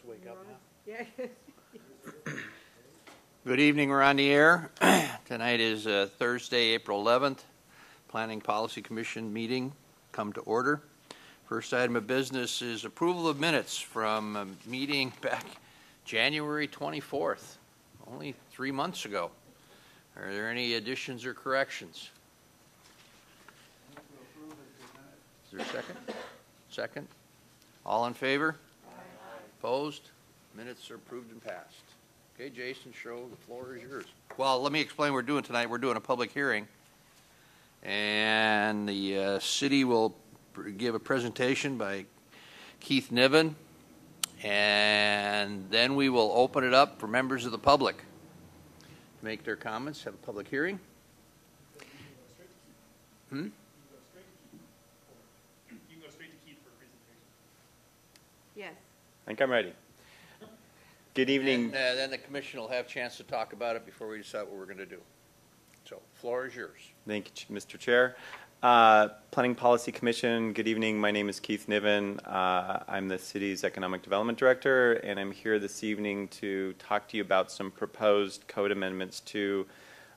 wake up now. Yeah. Good evening, we're on the air. Tonight is Thursday, April 11th. Planning Policy Commission meeting come to order. First item of business is approval of minutes from a meeting back January 24th, only 3 months ago. Are there any additions or corrections? Is there a second? Second. All in favor? Aye. Opposed? Minutes are approved and passed. Okay, Jason, show the floor is yours. Well, let me explain what we're doing tonight. We're doing a public hearing, and the city will give a presentation by Keith Niven, and then we will open it up for members of the public to make their comments, have a public hearing. You can go straight to Keith for a presentation. Yes. I think I'm ready. Good evening. And then the commission will have a chance to talk about it before we decide what we're going to do. So, floor is yours. Thank you, Mr. Chair. Planning Policy Commission, good evening. My name is Keith Niven. I'm the city's Economic Development Director, and I'm here this evening to talk to you about some proposed code amendments to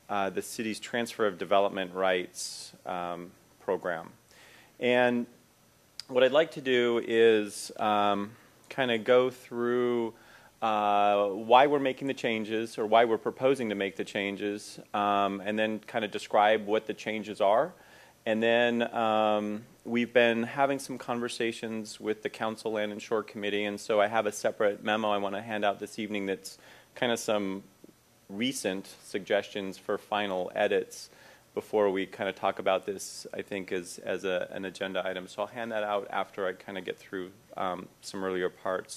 the city's Transfer of Development Rights program. And what I'd like to do is kind of go through why we're making the changes, or why we're proposing to make the changes, and then kind of describe what the changes are. And then we've been having some conversations with the Council Land and Shore Committee, and so I have a separate memo I want to hand out this evening that's kind of some recent suggestions for final edits before we kind of talk about this, I think, as an agenda item. So I'll hand that out after I kind of get through some earlier parts.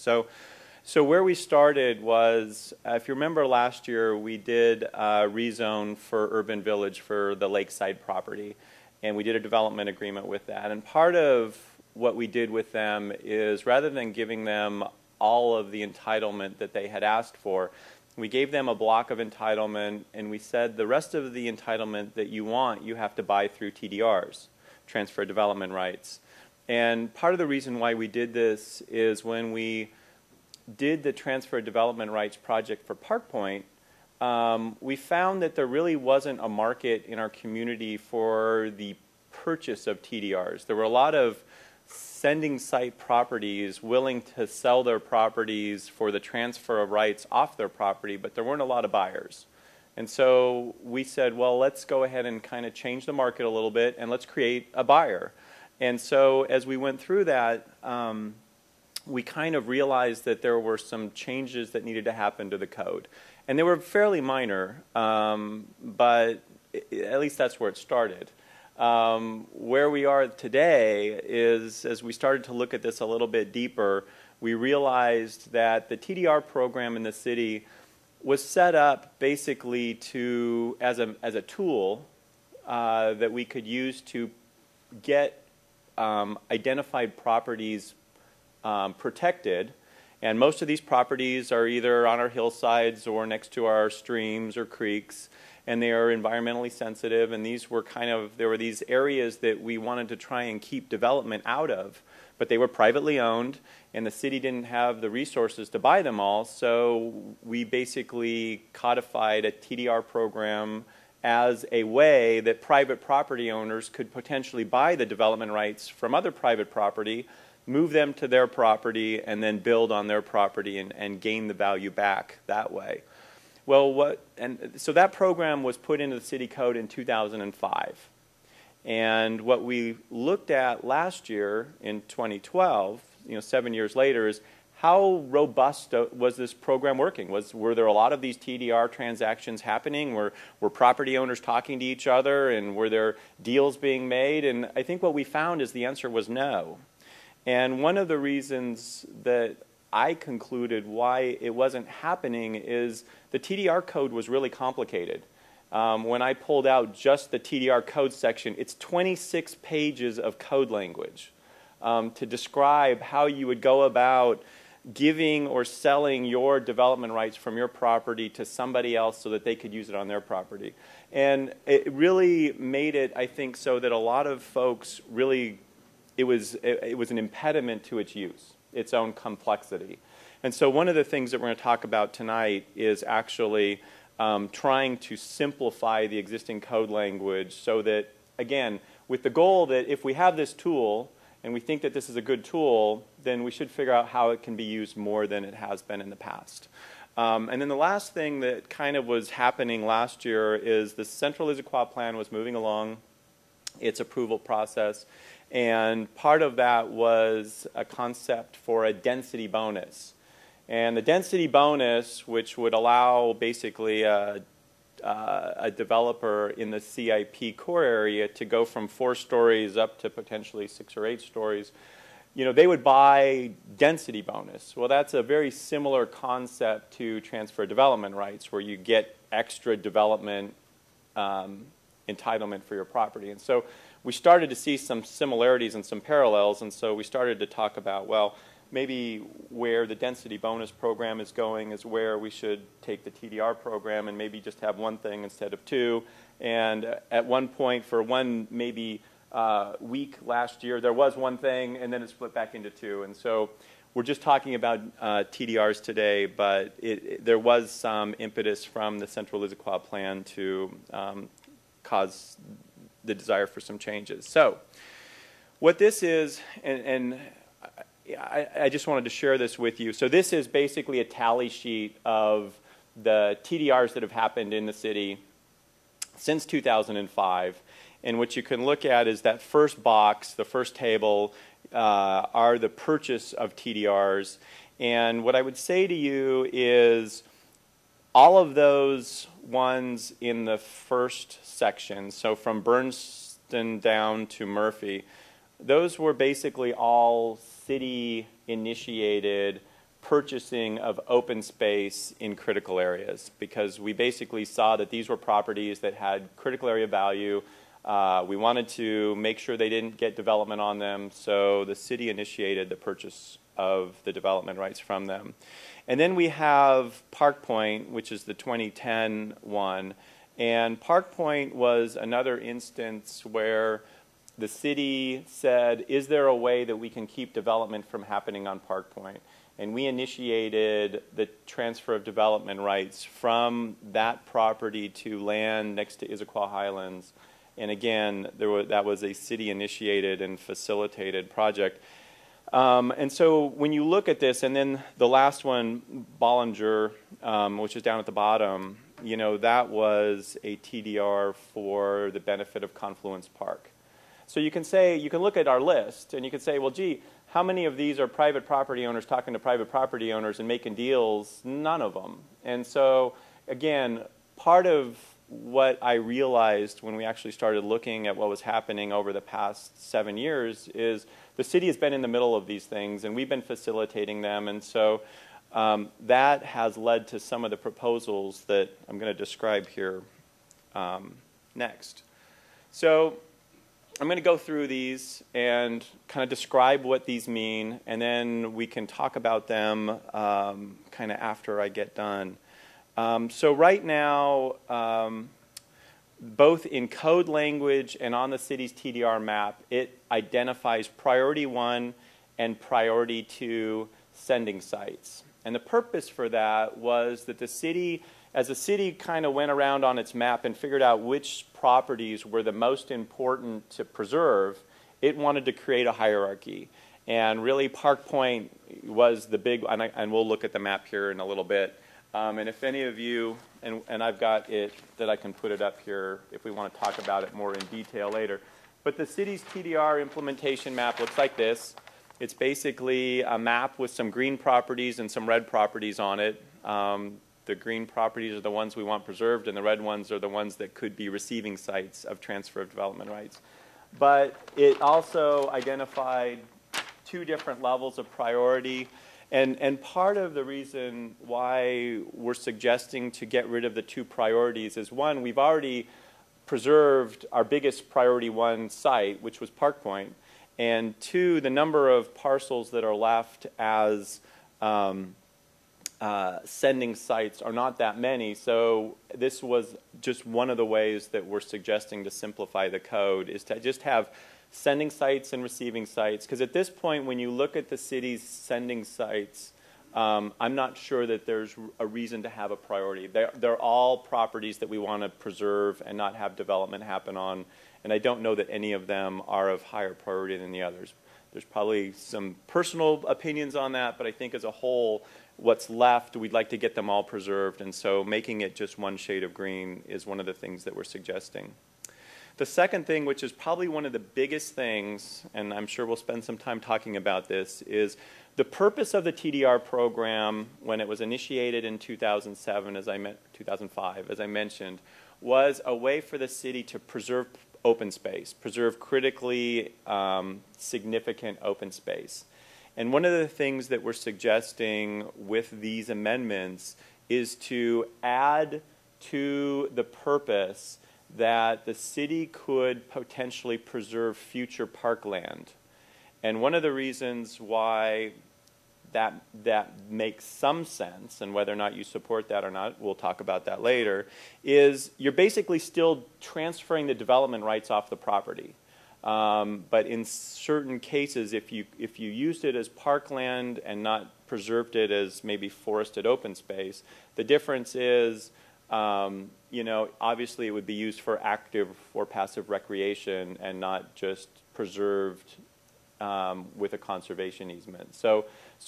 So where we started was, if you remember last year, we did rezone for Urban Village for the lakeside property, and we did a development agreement with that. And part of what we did with them is, rather than giving them all of the entitlement that they had asked for, we gave them a block of entitlement, and we said the rest of the entitlement that you want, you have to buy through TDRs, Transfer of Development Rights. And part of the reason why we did this is when we did the Transfer of Development Rights project for Park Point, we found that there really wasn't a market in our community for the purchase of TDRs. There were a lot of sending site properties willing to sell their properties for the transfer of rights off their property, but there weren't a lot of buyers. And so we said, well, let's go ahead and kind of change the market a little bit, and let's create a buyer. And so as we went through that, we kind of realized that there were some changes that needed to happen to the code. And they were fairly minor, but at least that's where it started. Where we are today is, as we started to look at this a little bit deeper, we realized that the TDR program in the city was set up basically to, as a tool that we could use to get identified properties protected, and most of these properties are either on our hillsides or next to our streams or creeks, and they are environmentally sensitive, and these were there were these areas that we wanted to try and keep development out of, but they were privately owned, and the city didn't have the resources to buy them all, so we basically codified a TDR program as a way that private property owners could potentially buy the development rights from other private property, move them to their property, and then build on their property and gain the value back that way. Well, so that program was put into the city code in 2005. And what we looked at last year in 2012, 7 years later, is how robust was this program working? Were there a lot of these TDR transactions happening? Were property owners talking to each other, and were there deals being made? And I think what we found is the answer was no. And one of the reasons that I concluded why it wasn't happening is the TDR code was really complicated. When I pulled out just the TDR code section, it's 26 pages of code language to describe how you would go about giving or selling your development rights from your property to somebody else so that they could use it on their property. And it really made it, I think, so that a lot of folks really, it was an impediment to its use, its own complexity. And so one of the things that we're going to talk about tonight is actually trying to simplify the existing code language so that, again, with the goal that if we have this tool and we think that this is a good tool, then we should figure out how it can be used more than it has been in the past. And then the last thing that kind of was happening last year is the Central Issaquah plan was moving along its approval process, and part of that was a concept for a density bonus. And the density bonus, which would allow basically a developer in the CIP core area to go from 4 stories up to potentially 6 or 8 stories, they would buy density bonus. Well, that's a very similar concept to transfer development rights, where you get extra development entitlement for your property. And so we started to see some similarities and some parallels, and so we started to talk about, well, maybe where the density bonus program is going is where we should take the TDR program and maybe just have one thing instead of 2. And at one point, for one maybe week last year, there was one thing, and then it split back into 2. And so we're just talking about TDRs today, but there was some impetus from the Central Issaquah plan to cause the desire for some changes. So what this is, and I just wanted to share this with you. So this is basically a tally sheet of the TDRs that have happened in the city since 2005. And what you can look at is that first box, the first table, are the purchase of TDRs. And what I would say to you is all of those ones in the first section, so from Bernston down to Murphy, those were basically all city-initiated purchasing of open space in critical areas, because we basically saw that these were properties that had critical area value. We wanted to make sure they didn't get development on them, so the city initiated the purchase of the development rights from them. And then we have Park Point, which is the 2010 one. And Park Point was another instance where the city said, is there a way that we can keep development from happening on Park Point? And we initiated the transfer of development rights from that property to land next to Issaquah Highlands. And again, that was a city-initiated and facilitated project. And so when you look at this, and then the last one, Bollinger, which is down at the bottom, that was a TDR for the benefit of Confluence Park. So you can look at our list, and you can say, well, gee, how many of these are private property owners talking to private property owners and making deals? None of them. And so, again, part of what I realized when we actually started looking at what was happening over the past 7 years is the city has been in the middle of these things, and we've been facilitating them. And so that has led to some of the proposals that I'm going to describe here next. So I'm going to go through these and kind of describe what these mean, and then we can talk about them kind of after I get done. So right now, both in code language and on the city's TDR map, it identifies priority 1 and priority 2 sending sites. And the purpose for that was that the city, as the city kind of went around on its map and figured out which properties were the most important to preserve, it wanted to create a hierarchy. And really, Park Point was the big, and we'll look at the map here in a little bit. And if any of you, and I've got it that I can put it up here if we want to talk about it more in detail later. But the city's TDR implementation map looks like this. It's basically a map with some green properties and some red properties on it. The green properties are the ones we want preserved, and the red ones are the ones that could be receiving sites of transfer of development rights. But it also identified 2 different levels of priority. And part of the reason why we're suggesting to get rid of the 2 priorities is, 1, we've already preserved our biggest priority 1 site, which was Park Point, and 2, the number of parcels that are left as sending sites are not that many. So this was just one of the ways that we're suggesting to simplify the code, is to just have sending sites and receiving sites. Because at this point, when you look at the city's sending sites, I'm not sure that there's a reason to have a priority. They're all properties that we want to preserve and not have development happen on, and I don't know that any of them are of higher priority than the others. There's probably some personal opinions on that, but I think as a whole, what's left, we'd like to get them all preserved, and so making it just one shade of green is one of the things that we're suggesting. The second thing, which is probably one of the biggest things, and I'm sure we'll spend some time talking about this, is the purpose of the TDR program when it was initiated in 2005, as I mentioned, was a way for the city to preserve open space, preserve critically significant open space. And one of the things that we're suggesting with these amendments is to add to the purpose that the city could potentially preserve future parkland. And one of the reasons why that makes some sense, and whether or not you support that or not, we'll talk about that later, is you're basically still transferring the development rights off the property. But in certain cases, if you used it as parkland and not preserved it as maybe forested open space, the difference is, obviously it would be used for active or passive recreation and not just preserved with a conservation easement. So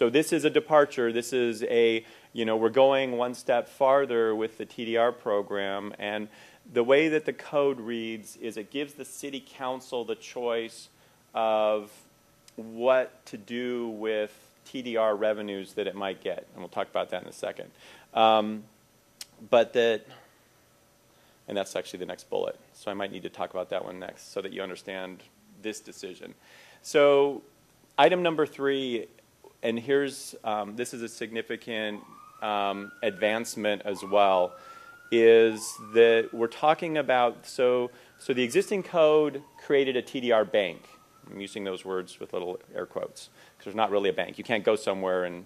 this is a departure. This is we're going one step farther with the TDR program, and the way that the code reads is it gives the city council the choice of what to do with TDR revenues that it might get, and we'll talk about that in a second. And that's actually the next bullet, so I might need to talk about that one next so that you understand this decision. So item number 3, and here's, this is a significant advancement as well, is that we're talking about, so the existing code created a TDR bank. I'm using those words with little air quotes, because there's not really a bank. You can't go somewhere and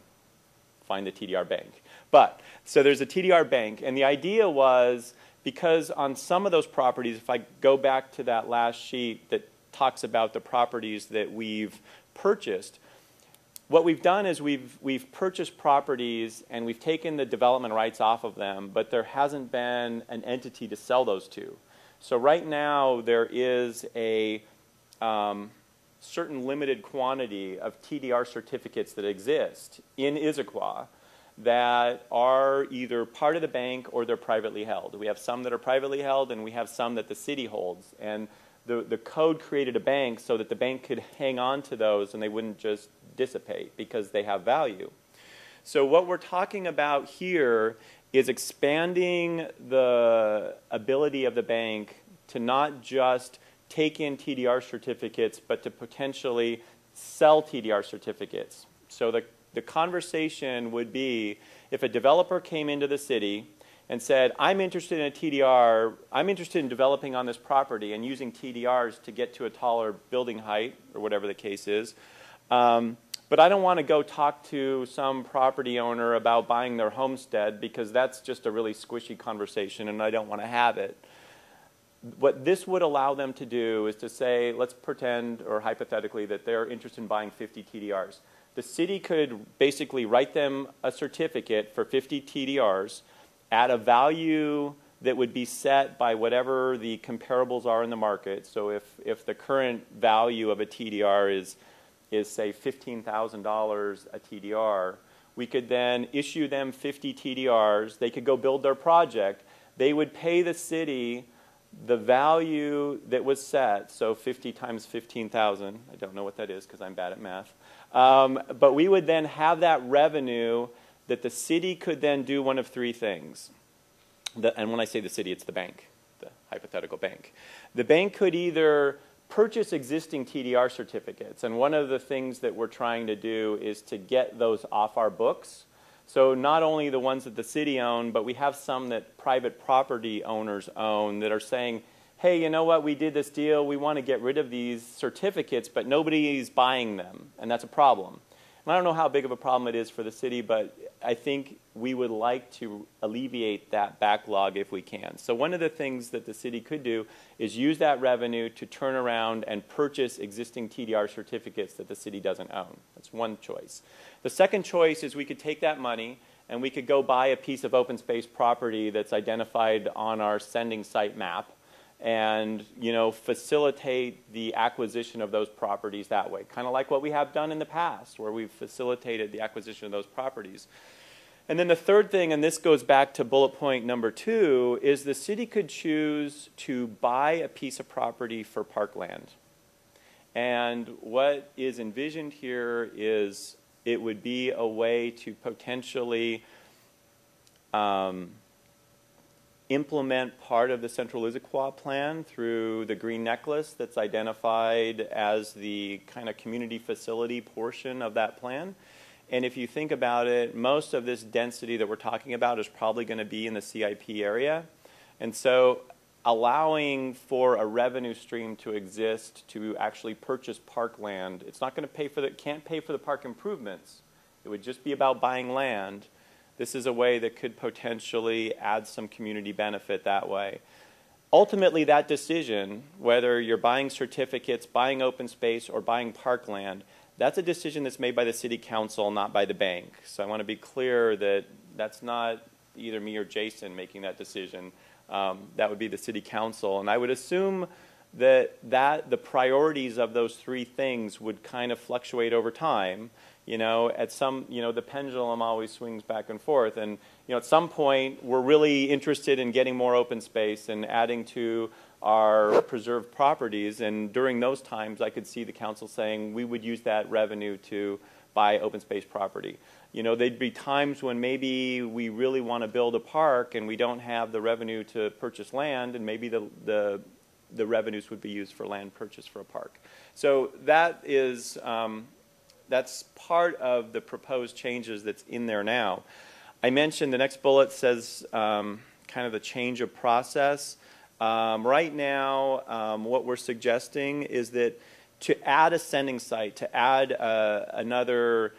find the TDR bank. But, so there's a TDR bank, and the idea was, because on some of those properties, if I go back to that last sheet that talks about the properties that we've purchased, what we've done is we've purchased properties and we've taken the development rights off of them, but there hasn't been an entity to sell those to. So right now there is a certain limited quantity of TDR certificates that exist in Issaquah that are either part of the bank or they're privately held. We have some that are privately held and we have some that the city holds. And the code created a bank so that the bank could hang on to those and they wouldn't just dissipate because they have value. So what we're talking about here is expanding the ability of the bank to not just take in TDR certificates, but to potentially sell TDR certificates. So the conversation would be if a developer came into the city and said, I'm interested in a TDR, I'm interested in developing on this property and using TDRs to get to a taller building height, or whatever the case is, but I don't want to go talk to some property owner about buying their homestead because that's just a really squishy conversation and I don't want to have it. What this would allow them to do is to say, let's pretend, or hypothetically, that they're interested in buying 50 TDRs. The city could basically write them a certificate for 50 TDRs at a value that would be set by whatever the comparables are in the market. So if the current value of a TDR is say $15,000 a TDR, we could then issue them 50 TDRs. They could go build their project. They would pay the city the value that was set, so 50 times 15,000. I don't know what that is because I'm bad at math. But we would then have that revenue that the city could then do one of 3 things. And when I say the city, it's the bank, the hypothetical bank. The bank could either purchase existing TDR certificates, and one of the things that we're trying to do is to get those off our books. So not only the ones that the city own, but we have some that private property owners own that are saying, hey, you know what, we did this deal, we want to get rid of these certificates, but nobody's buying them, and that's a problem. And I don't know how big of a problem it is for the city, but I think we would like to alleviate that backlog if we can. So one of the things that the city could do is use that revenue to turn around and purchase existing TDR certificates that the city doesn't own. That's one choice. The second choice is we could take that money and we could go buy a piece of open space property that's identified on our sending site map and, you know, facilitate the acquisition of those properties that way, kind of like what we have done in the past, where we've facilitated the acquisition of those properties. And then the third thing, and this goes back to bullet point number 2, is the city could choose to buy a piece of property for parkland. And what is envisioned here is it would be a way to potentially implement part of the Central Issaquah plan through the green necklace that's identified as the kind of community facility portion of that plan. And if you think about it, most of this density that we're talking about is probably going to be in the CIP area. And so allowing for a revenue stream to exist to actually purchase parkland, it's not going to pay for can't pay for the park improvements. It would just be about buying land. This is a way that could potentially add some community benefit that way. Ultimately, that decision, whether you're buying certificates, buying open space, or buying parkland, that's a decision that's made by the city council, not by the bank. So I want to be clear that that's not either me or Jason making that decision. That would be the city council. And I would assume that the priorities of those three things would kind of fluctuate over time. You know, at some, you know, the pendulum always swings back and forth. And, you know, at some point, we're really interested in getting more open space and adding to our preserved properties. And during those times, I could see the council saying we would use that revenue to buy open space property. You know, there'd be times when maybe we really want to build a park and we don't have the revenue to purchase land, and maybe the revenues would be used for land purchase for a park. So that is that's part of the proposed changes that's in there now. I mentioned the next bullet says kind of the change of process. Right now, what we're suggesting is that to add a sending site, to add another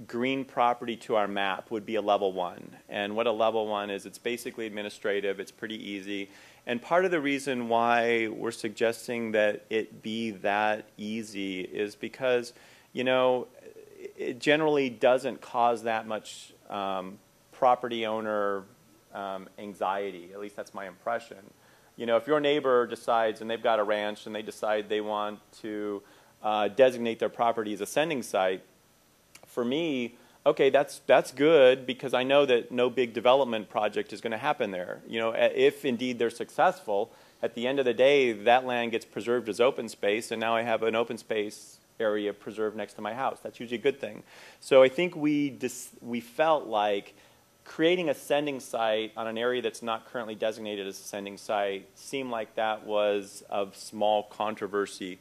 green property to our map would be a level 1. And what a level 1 is, it's basically administrative, it's pretty easy. And part of the reason why we're suggesting that it be that easy is because, you know, it generally doesn't cause that much property owner anxiety. At least that's my impression. You know, if your neighbor decides, and they've got a ranch, and they decide they want to designate their property as a sending site, for me, okay, that's good, because I know that no big development project is going to happen there. You know, if indeed they're successful, at the end of the day, that land gets preserved as open space, and now I have an open space area preserved next to my house. That's usually a good thing. So I think we felt like creating a sending site on an area that's not currently designated as a sending site seemed like that was of small controversy.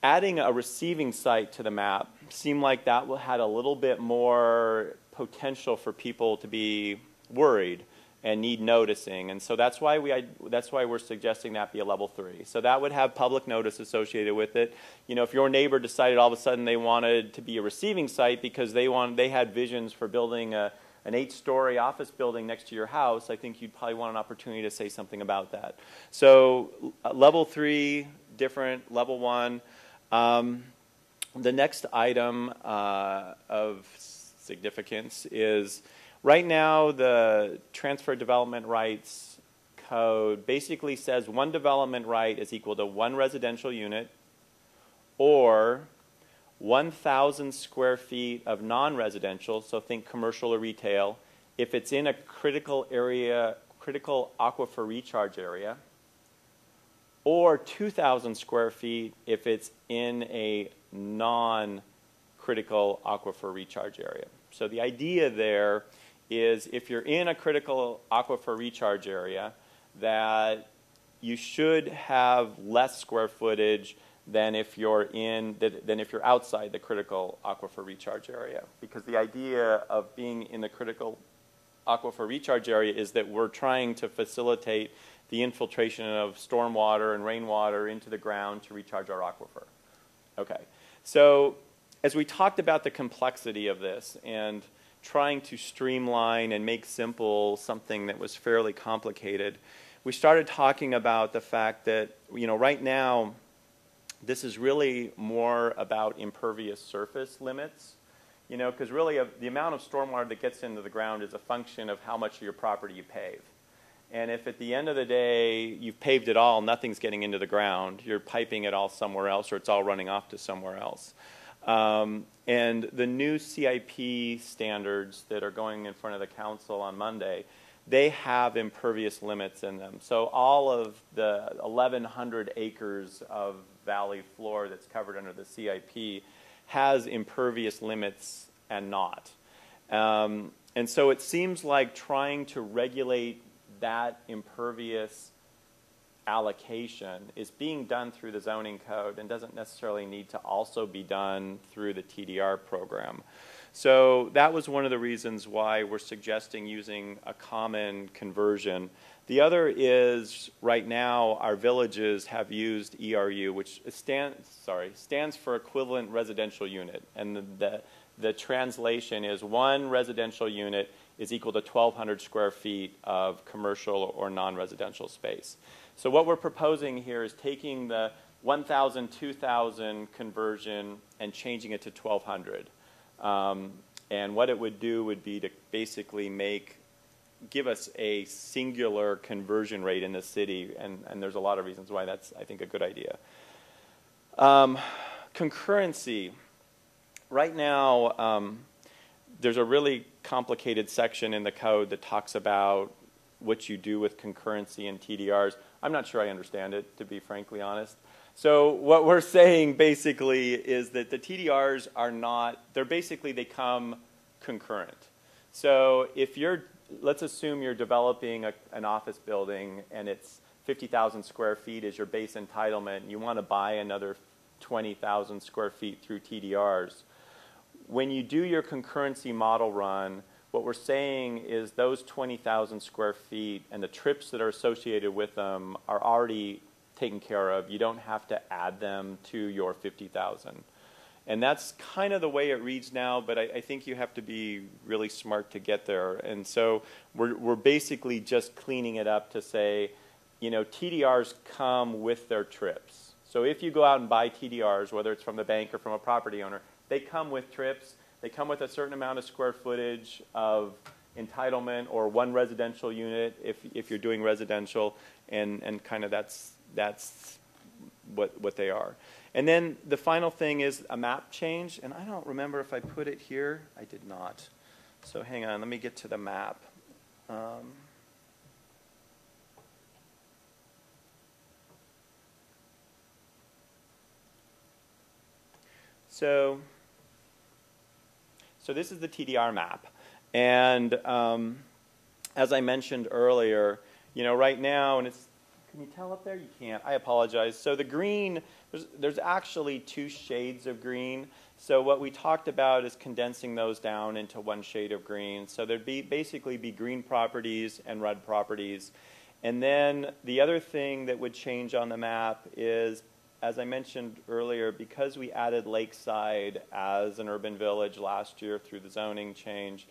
Adding a receiving site to the map seemed like that had a little bit more potential for people to be worried and need noticing, and so that's why we're suggesting that be a level 3. So that would have public notice associated with it. You know, if your neighbor decided all of a sudden they wanted to be a receiving site because they had visions for building an 8-story office building next to your house, I think you'd probably want an opportunity to say something about that. So level 3, different, level 1. The next item of significance is right now the transfer development rights code basically says one development right is equal to one residential unit or 1,000 square feet of non-residential, so think commercial or retail, if it's in a critical aquifer recharge area, or 2,000 square feet if it's in a non-critical aquifer recharge area. So the idea there is if you're in a critical aquifer recharge area, that you should have less square footage than if you're outside the critical aquifer recharge area. Because the idea of being in the critical aquifer recharge area is that we're trying to facilitate the infiltration of stormwater and rainwater into the ground to recharge our aquifer. Okay, so as we talked about the complexity of this, and trying to streamline and make simple something that was fairly complicated. We started talking about the fact that, right now, this is really more about impervious surface limits, because really the amount of stormwater that gets into the ground is a function of how much of your property you pave. And if at the end of the day you've paved it all, nothing's getting into the ground, you're piping it all somewhere else, or it's all running off to somewhere else. And the new CIP standards that are going in front of the council on Monday, they have impervious limits in them. So all of the 1,100 acres of valley floor that's covered under the CIP has impervious limits and not. And so it seems like trying to regulate that impervious allocation is being done through the zoning code and doesn't necessarily need to also be done through the TDR program. So that was one of the reasons why we're suggesting using a common conversion. The other is, right now, our villages have used ERU, which stands for Equivalent Residential Unit. And the translation is one residential unit is equal to 1,200 square feet of commercial or non-residential space. So what we're proposing here is taking the 1,000, 2,000 conversion and changing it to 1,200. And what it would do would be to basically give us a singular conversion rate in the city, and there's a lot of reasons why that's, I think, a good idea. Concurrency. Right now, there's a really complicated section in the code that talks about what you do with concurrency and TDRs. I'm not sure I understand it, to be frankly honest. So what we're saying basically is that the TDRs are not, they come concurrent. So if let's assume you're developing an office building and it's 50,000 square feet is your base entitlement, and you want to buy another 20,000 square feet through TDRs. When you do your concurrency model run, what we're saying is those 20,000 square feet and the trips that are associated with them are already taken care of. You don't have to add them to your 50,000. And that's kind of the way it reads now, but I think you have to be really smart to get there. And so we're basically just cleaning it up to say, TDRs come with their trips. So if you go out and buy TDRs, whether it's from the bank or from a property owner, they come with trips. They come with a certain amount of square footage of entitlement or one residential unit if you're doing residential, and kind of that's what they are. And then the final thing is a map change, and I don't remember if I put it here. I did not. So hang on, let me get to the map. So this is the TDR map. And as I mentioned earlier, right now, and can you tell up there? You can't. I apologize. So the green, there's actually two shades of green. So what we talked about is condensing those down into one shade of green. So there'd basically be green properties and red properties. And then the other thing that would change on the map is, as I mentioned earlier, because we added Lakeside as an urban village last year through the zoning change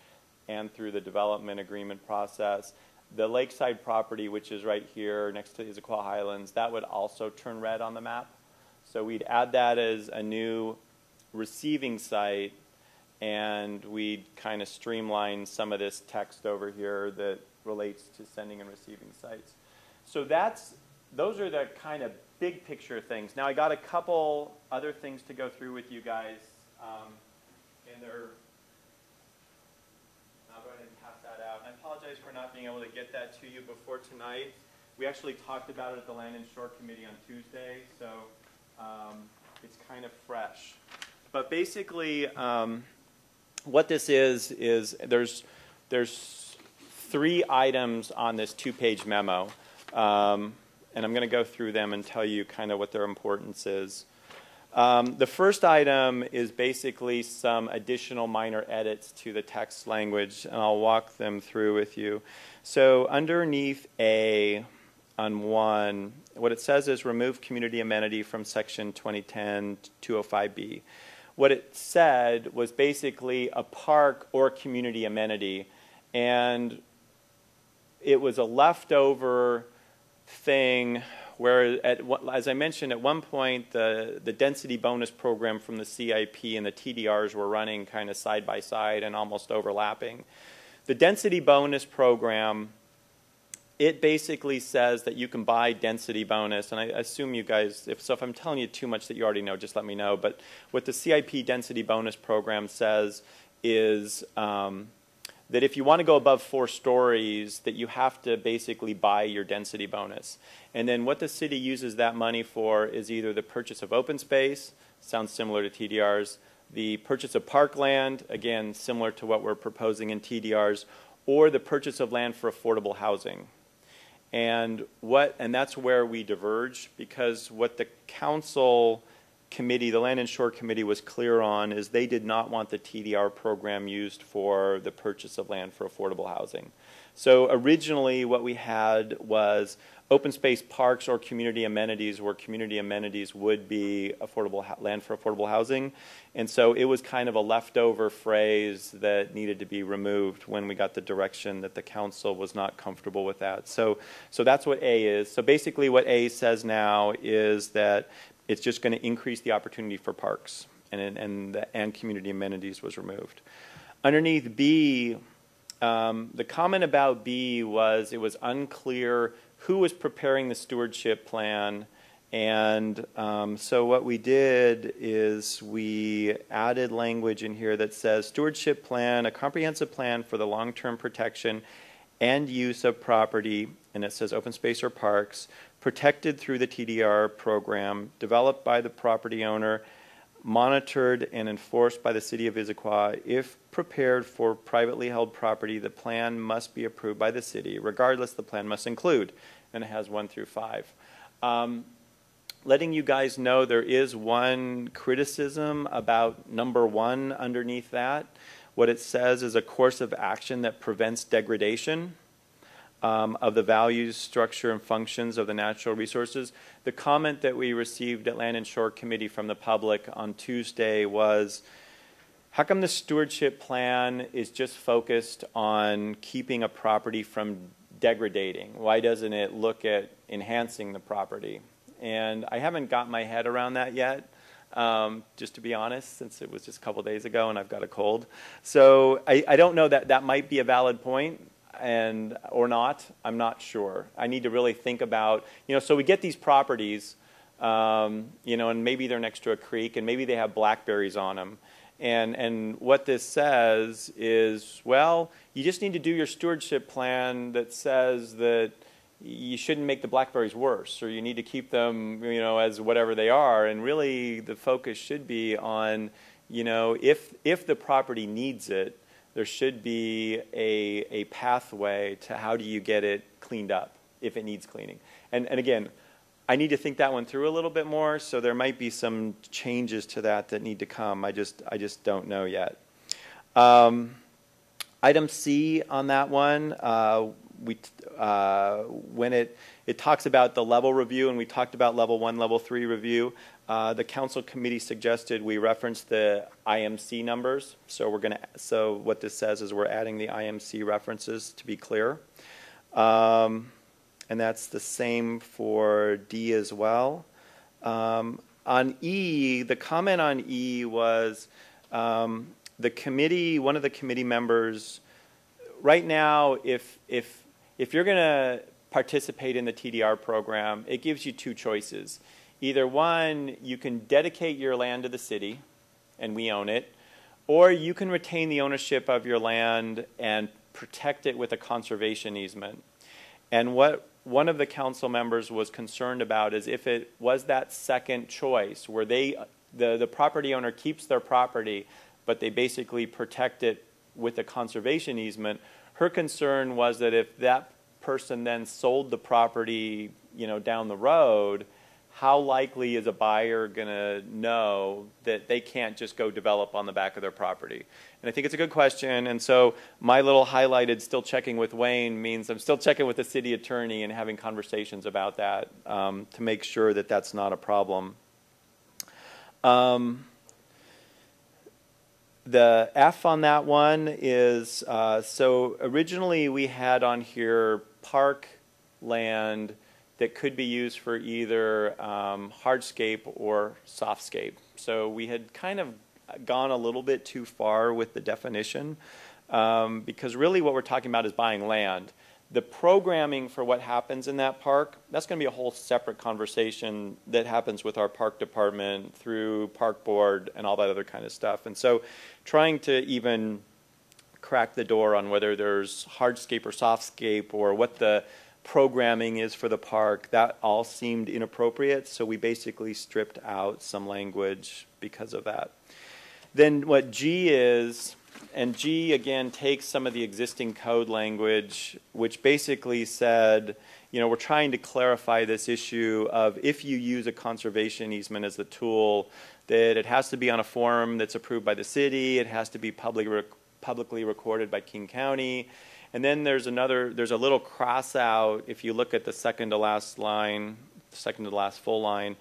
and through the development agreement process, the Lakeside property, which is right here next to Issaquah Highlands, that would also turn red on the map. So we'd add that as a new receiving site, and we'd kind of streamline some of this text over here that relates to sending and receiving sites. So those are the kind of big picture things. Now I got a couple other things to go through with you guys, and I'll go ahead and pass that out. And I apologize for not being able to get that to you before tonight. We actually talked about it at the Land and Shore Committee on Tuesday, so it's kind of fresh. But basically, what this is there's 3 items on this 2-page memo. And I'm going to go through them and tell you kind of what their importance is. The first item is basically some additional minor edits to the text language, and I'll walk them through with you. So underneath A on 1, what it says is remove community amenity from section 2010-205B. what it said was basically a park or community amenity. And it was a leftover thing where, as I mentioned, at one point, the density bonus program from the CIP and the TDRs were running kind of side by side and almost overlapping. The density bonus program, it basically says that you can buy density bonus, and I assume you guys, if I'm telling you too much that you already know, just let me know. But what the CIP density bonus program says is that if you want to go above 4 stories, that you have to basically buy your density bonus. And then what the city uses that money for is either the purchase of open space, sounds similar to TDRs, the purchase of parkland, again, similar to what we're proposing in TDRs, or the purchase of land for affordable housing. And that's where we diverge, because what the council committee, the Land and Shore Committee, was clear on is they did not want the TDR program used for the purchase of land for affordable housing. So originally what we had was open space parks or community amenities, where community amenities would be land for affordable housing. And so it was kind of a leftover phrase that needed to be removed when we got the direction that the council was not comfortable with that. So that's what A is. So basically what A says now is that it's just going to increase the opportunity for parks, and community amenities was removed. Underneath B, the comment about B was it was unclear who was preparing the stewardship plan, and so what we did is we added language in here that says stewardship plan, a comprehensive plan for the long-term protection and use of property, and it says open space or parks, protected through the TDR program, developed by the property owner, monitored and enforced by the City of Issaquah. If prepared for privately held property, the plan must be approved by the city. Regardless, the plan must include, and it has 1 through 5. Letting you guys know there is one criticism about number 1 underneath that. What it says is a course of action that prevents degradation of the values, structure, and functions of the natural resources. The comment that we received at Land and Shore Committee from the public on Tuesday was, how come the stewardship plan is just focused on keeping a property from degrading? Why doesn't it look at enhancing the property? And I haven't got my head around that yet, just to be honest, since it was just a couple days ago and I've got a cold. So I don't know that might be a valid point. Or not, I'm not sure. I need to really think about, so we get these properties, and maybe they're next to a creek, and maybe they have blackberries on them. And what this says is, well, you just need to do your stewardship plan that says that you shouldn't make the blackberries worse, or you need to keep them, as whatever they are. And really, the focus should be on, if the property needs it, there should be a pathway to how do you get it cleaned up if it needs cleaning. And again, I need to think that one through a little bit more, so there might be some changes to that need to come. I just don't know yet. Item C on that one, when it talks about the level review, and we talked about level 1, level 3 review, the council committee suggested we reference the IMC numbers. So what this says is we're adding the IMC references to be clear. And that's the same for D as well. On E, the comment on E was the committee, one of the committee members, right now, if you're going to participate in the TDR program, it gives you 2 choices. Either one, you can dedicate your land to the city, and we own it, or you can retain the ownership of your land and protect it with a conservation easement. And what one of the council members was concerned about is if it was that second choice, where the property owner keeps their property, but they basically protect it with a conservation easement, her concern was that if that person then sold the property, down the road, how likely is a buyer going to know that they can't just go develop on the back of their property? And I think it's a good question. And so my little highlighted still checking with Wayne means I'm still checking with the city attorney and having conversations about that to make sure that that's not a problem. The F on that one is, so originally we had on here park land that could be used for either hardscape or softscape. So we had kind of gone a little bit too far with the definition because really what we're talking about is buying land. The programming for what happens in that park, that's going to be a whole separate conversation that happens with our park department through park board and all that other kind of stuff. And so trying to even crack the door on whether there's hardscape or softscape or what the programming is for the park, that all seemed inappropriate. So we basically stripped out some language because of that. Then what G is, and G again takes some of the existing code language, which basically said, you know, we're trying to clarify this issue of if you use a conservation easement as a tool, that it has to be on a form that's approved by the city, it has to be publicly recorded by King County, and then there's a little cross out if you look at the second to last line, second to the last full line.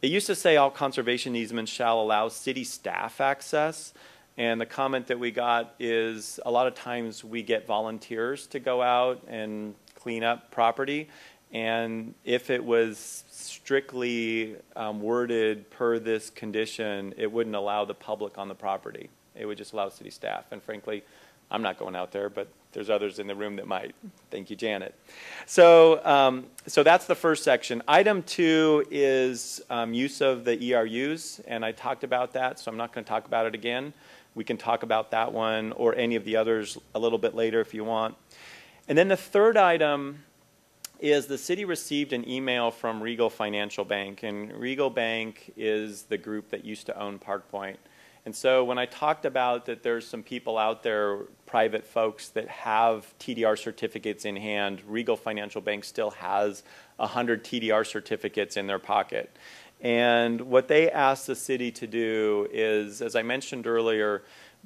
It used to say all conservation easements shall allow city staff access. And the comment that we got is a lot of times we get volunteers to go out and clean up property. And if it was strictly worded per this condition, it wouldn't allow the public on the property. It would just allow city staff. And frankly, I'm not going out there, but there's others in the room that might. Thank you, Janet. So, so that's the first section. Item 2 is use of the ERUs, and I talked about that, so I'm not going to talk about it again. We can talk about that one or any of the others a little bit later if you want. And then the third item is the city received an email from Regal Financial Bank, and Regal Bank is the group that used to own Park Point. And so when I talked about that there's some people out there, private folks that have TDR certificates in hand, Regal Financial Bank still has 100 TDR certificates in their pocket. And what they asked the city to do is, as I mentioned earlier,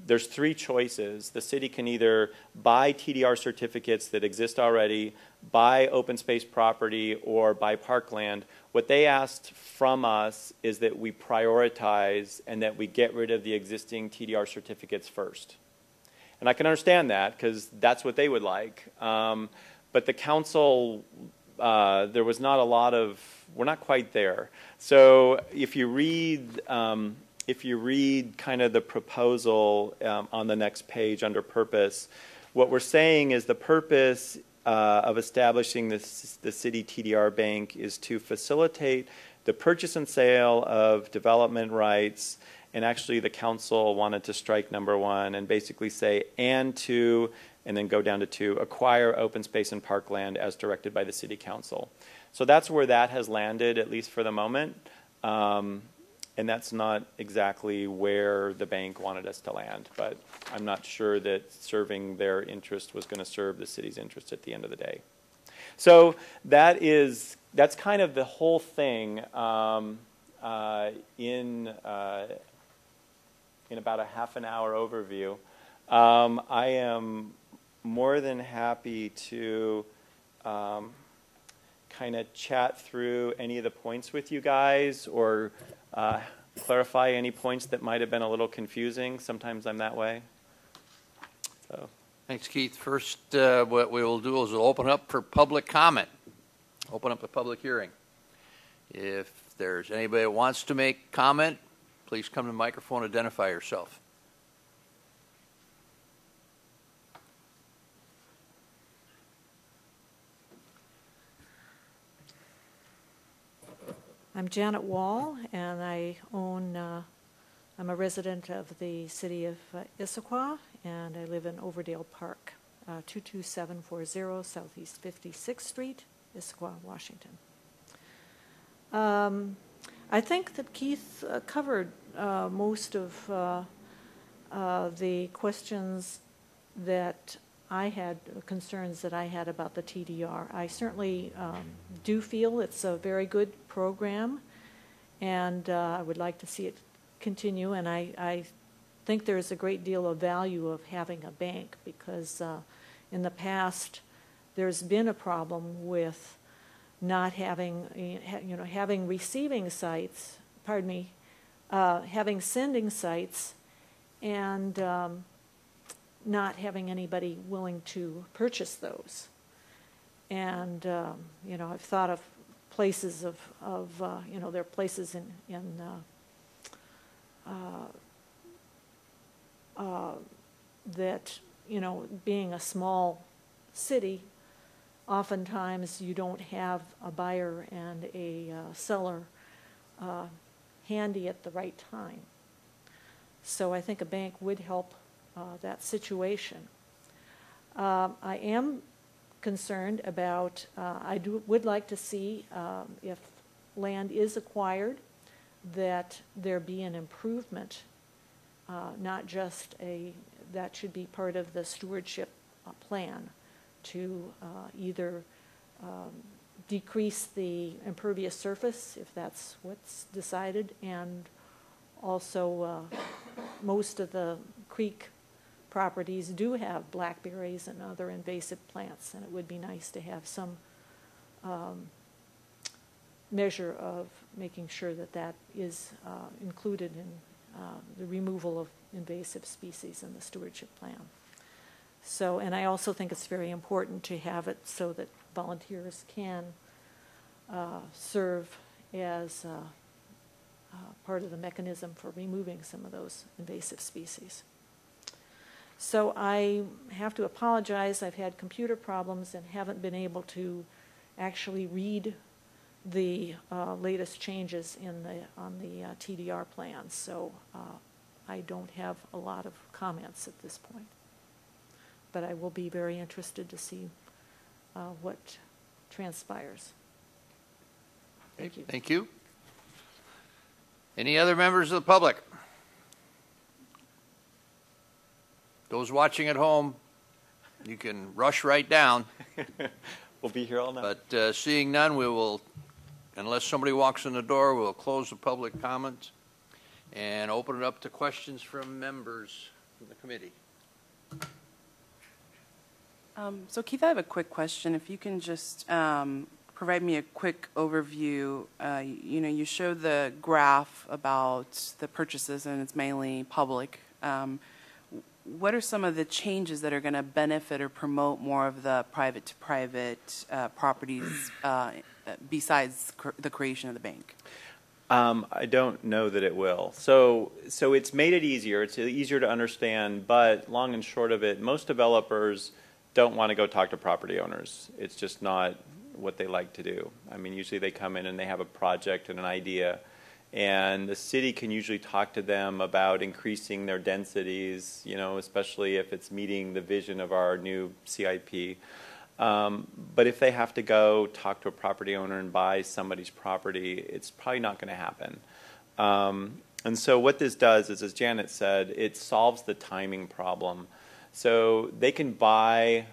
there's 3 choices. The city can either buy TDR certificates that exist already, buy open space property, or buy parkland. What they asked from us is that we prioritize and that we get rid of the existing TDR certificates first. And I can understand that because that's what they would like. But the council, there was not a lot of, we're not quite there. So if you read kind of the proposal on the next page under purpose, what we're saying is the purpose of establishing the city TDR bank is to facilitate the purchase and sale of development rights. And actually the council wanted to strike number 1 and basically say, and then go down to 2, acquire open space and parkland as directed by the city council. So that's where that has landed, at least for the moment. And that's not exactly where the bank wanted us to land. But I'm not sure that serving their interest was going to serve the city's interest at the end of the day. So that's kind of the whole thing in about a half an hour overview. I am more than happy to kind of chat through any of the points with you guys or clarify any points that might have been a little confusing. Sometimes I'm that way. So. Thanks, Keith. First, what we will do is we'll open up for public comment. Open up a public hearing. If there's anybody that wants to make comment, please come to the microphone, identify yourself. I'm Janet Wall, and I'm a resident of the city of Issaquah, and I live in Overdale Park, 22740 Southeast 56th Street, Issaquah, Washington. I think that Keith covered most of the questions that I had, concerns that I had about the TDR. I certainly do feel it's a very good program, and I would like to see it continue, and I think there's a great deal of value of having a bank because in the past there's been a problem with not having, having receiving sites, having sending sites and not having anybody willing to purchase those. And, you know, I've thought of places you know, there are places that, you know, being a small city, oftentimes you don't have a buyer and a seller handy at the right time. So I think a bank would help that situation. I am concerned about, would like to see if land is acquired, that there be an improvement, not just that should be part of the stewardship plan to either decrease the impervious surface, if that's what's decided, and also most of the creek properties do have blackberries and other invasive plants, and it would be nice to have some measure of making sure that that is included in the removal of invasive species in the stewardship plan. So, and I also think it's very important to have it so that volunteers can serve as part of the mechanism for removing some of those invasive species. So I have to apologize. I've had computer problems and haven't been able to actually read the latest changes on the TDR plans. So I don't have a lot of comments at this point. But I will be very interested to see what transpires. Thank you. Thank you. Any other members of the public? Those watching at home, you can rush right down. We'll be here all night. But seeing none, we will, unless somebody walks in the door, we'll close the public comments and open it up to questions from members of the committee. So Keith, I have a quick question. If you can just provide me a quick overview. You know, you showed the graph about the purchases, and it's mainly public. What are some of the changes that are going to benefit or promote more of the private-to-private properties besides the creation of the bank? I don't know that it will. So it's made it easier. It's easier to understand, but long and short of it, most developers don't want to go talk to property owners. It's just not what they like to do. I mean, usually they come in and they have a project and an idea, and the city can usually talk to them about increasing their densities, you know, especially if it's meeting the vision of our new CIP. But if they have to go talk to a property owner and buy somebody's property, it's probably not going to happen. And so what this does is, as Janet said, it solves the timing problem. So they can buy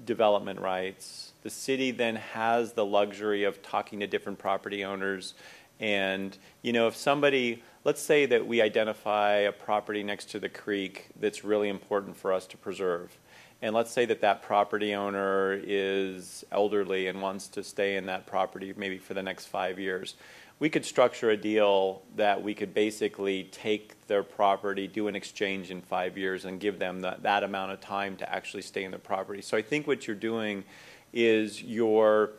development rights. The city then has the luxury of talking to different property owners. And, you know, if somebody, let's say that we identify a property next to the creek that's really important for us to preserve. And let's say that that property owner is elderly and wants to stay in that property maybe for the next 5 years. We could structure a deal that we could basically take their property, do an exchange in 5 years, and give them that amount of time to actually stay in the property. So I think what you're doing is you're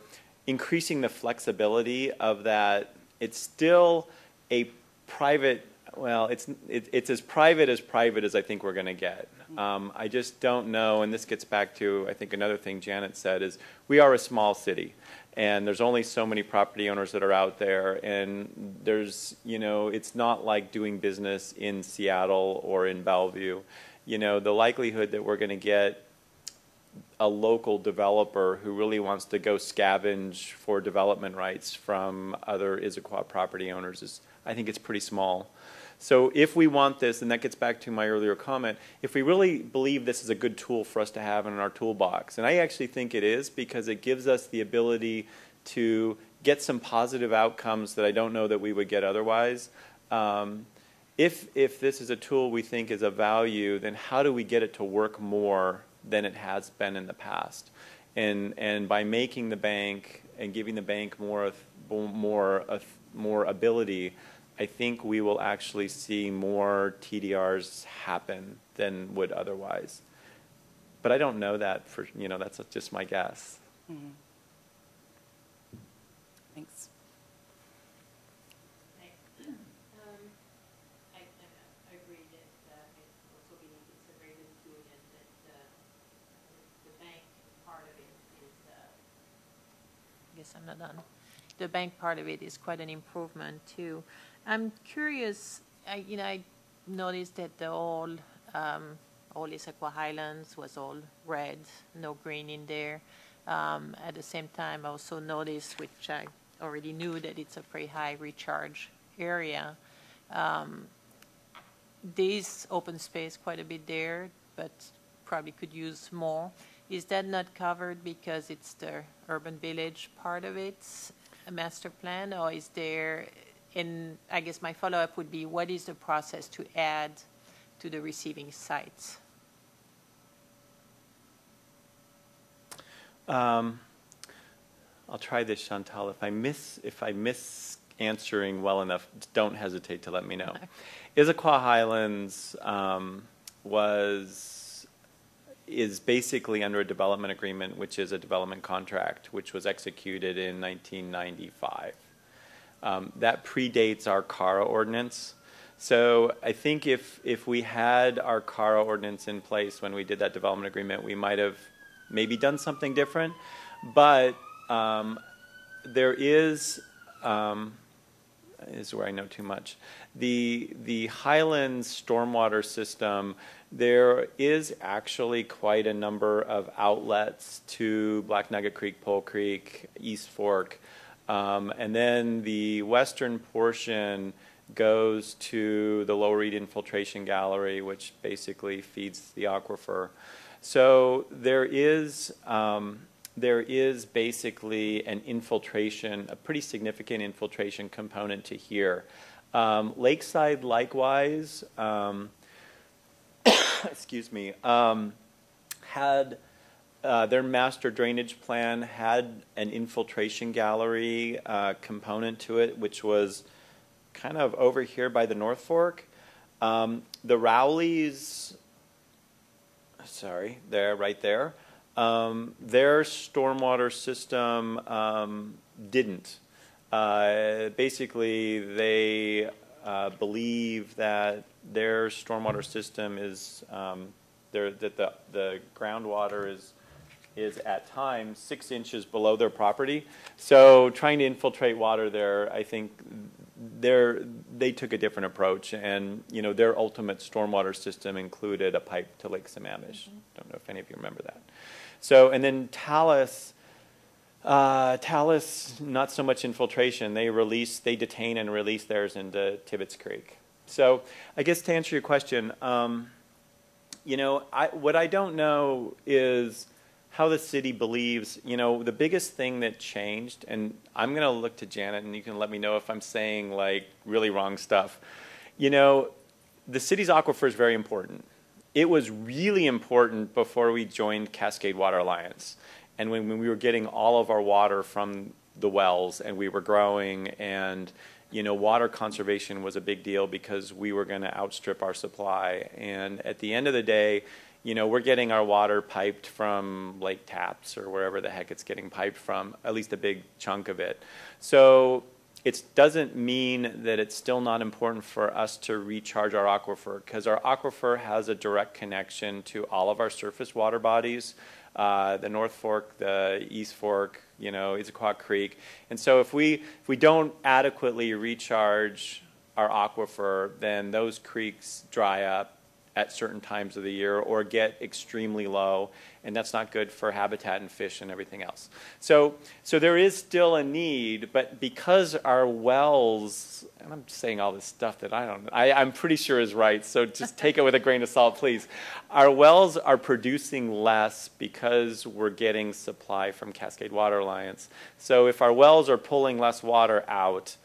increasing the flexibility of that. It's still a private, well, it's as private as I think we're going to get. I just don't know, and this gets back to, I think, another thing Janet said, is we are a small city. And there's only so many property owners that are out there, and there's, you know, it's not like doing business in Seattle or in Bellevue. You know, the likelihood that we're going to get a local developer who really wants to go scavenge for development rights from other Issaquah property owners is, I think it's pretty small. So if we want this, and that gets back to my earlier comment, if we really believe this is a good tool for us to have in our toolbox, and I actually think it is, because it gives us the ability to get some positive outcomes that I don't know that we would get otherwise. If this is a tool we think is of value, then how do we get it to work more than it has been in the past? And by making the bank and giving the bank more ability, I think we will actually see more TDRs happen than would otherwise. But I don't know that for, that's just my guess. Mm-hmm. Thanks. I agree that I also believe it's a very good tool and that the bank part of it is, I guess I'm not done. The bank part of it is quite an improvement too. I'm curious, I noticed that all Issaquah Highlands was all red, no green in there. At the same time, I also noticed, which I already knew, that it's a pretty high recharge area. There's open space quite a bit there, but probably could use more. Is that not covered because it's the urban village part of its master plan, or is there, and I guess my follow-up would be, what is the process to add to the receiving sites? I'll try this, Chantal. If I miss answering well enough, don't hesitate to let me know. Issaquah Highlands is basically under a development agreement, which is a development contract, which was executed in 1995. That predates our CARA ordinance. So I think if we had our CARA ordinance in place when we did that development agreement, we might have maybe done something different. But there is where I know too much. The Highlands stormwater system, there is actually quite a number of outlets to Black Nugget Creek, Pole Creek, East Fork. And then the western portion goes to the Lower Reed Infiltration Gallery, which basically feeds the aquifer. So there is basically an infiltration, a pretty significant infiltration component to here. Lakeside, likewise, excuse me, had their master drainage plan had an infiltration gallery component to it, which was kind of over here by the North Fork. The Rowleys, sorry, they're right there. Their stormwater system didn't. Basically, they believe that their stormwater system is that the groundwater is at times 6 inches below their property. So trying to infiltrate water there, I think they took a different approach, and their ultimate stormwater system included a pipe to Lake Sammamish. Don't know if any of you remember that. So, and then Talus, not so much infiltration. They detain and release theirs into Tibbetts Creek. So, I guess to answer your question, what I don't know is how the city believes. The biggest thing that changed, and I'm going to look to Janet, and you can let me know if I'm saying like really wrong stuff. The city's aquifer is very important. It was really important before we joined Cascade Water Alliance. And when we were getting all of our water from the wells and we were growing, and water conservation was a big deal because we were going to outstrip our supply. And at the end of the day, we're getting our water piped from Lake Taps or wherever the heck it's getting piped from, at least a big chunk of it. So it doesn't mean that it's still not important for us to recharge our aquifer, because our aquifer has a direct connection to all of our surface water bodies, the North Fork, the East Fork, Issaquah Creek. And so if we don't adequately recharge our aquifer, then those creeks dry up at certain times of the year or get extremely low, and that's not good for habitat and fish and everything else. So there is still a need, but because our wells, and I'm saying all this stuff that I'm pretty sure is right, so just take it with a grain of salt, please. Our wells are producing less because we're getting supply from Cascade Water Alliance. So if our wells are pulling less water out,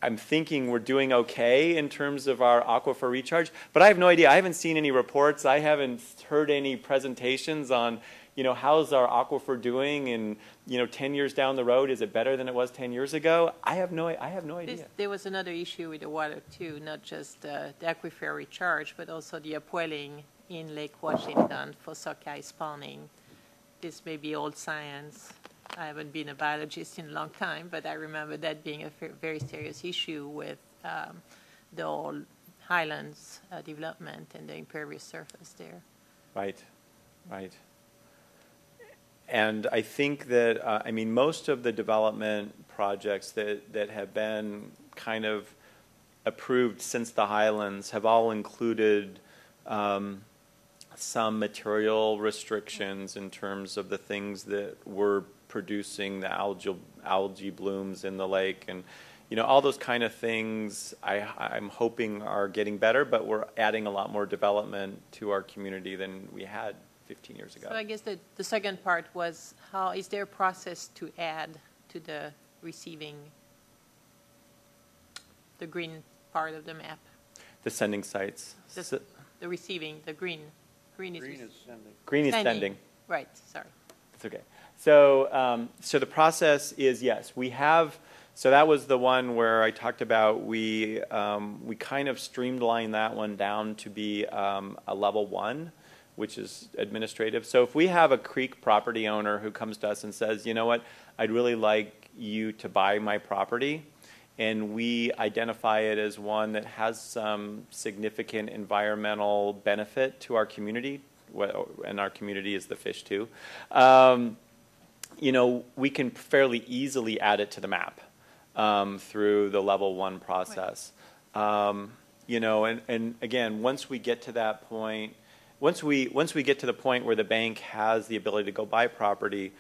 I'm thinking we're doing okay in terms of our aquifer recharge, but I have no idea. I haven't seen any reports. I haven't heard any presentations on, how's our aquifer doing? And 10 years down the road, is it better than it was 10 years ago? I have no idea. There was another issue with the water too, not just the aquifer recharge, but also the upwelling in Lake Washington for sockeye spawning. This may be old science. I haven't been a biologist in a long time, but I remember that being a very serious issue with the old highlands development and the impervious surface there. Right. And I think that, most of the development projects that have been kind of approved since the Highlands have all included some material restrictions in terms of the things that were producing the algae blooms in the lake. And, all those kind of things I'm hoping are getting better, but we're adding a lot more development to our community than we had 15 years ago. So I guess the second part was, how is there a process to add to the receiving, the green part of the map? The sending sites. The receiving, the green. Green is sending. Green is sending. Right, sorry. It's okay. So, so the process is, yes, we have. So that was the one where I talked about we kind of streamlined that one down to be a level 1, which is administrative. So if we have a creek property owner who comes to us and says, you know what, I'd really like you to buy my property, and we identify it as one that has some significant environmental benefit to our community, and our community is the fish too, we can fairly easily add it to the map through the level 1 process. Right. And again, once we get to that point, once we get to the point where the bank has the ability to go buy property,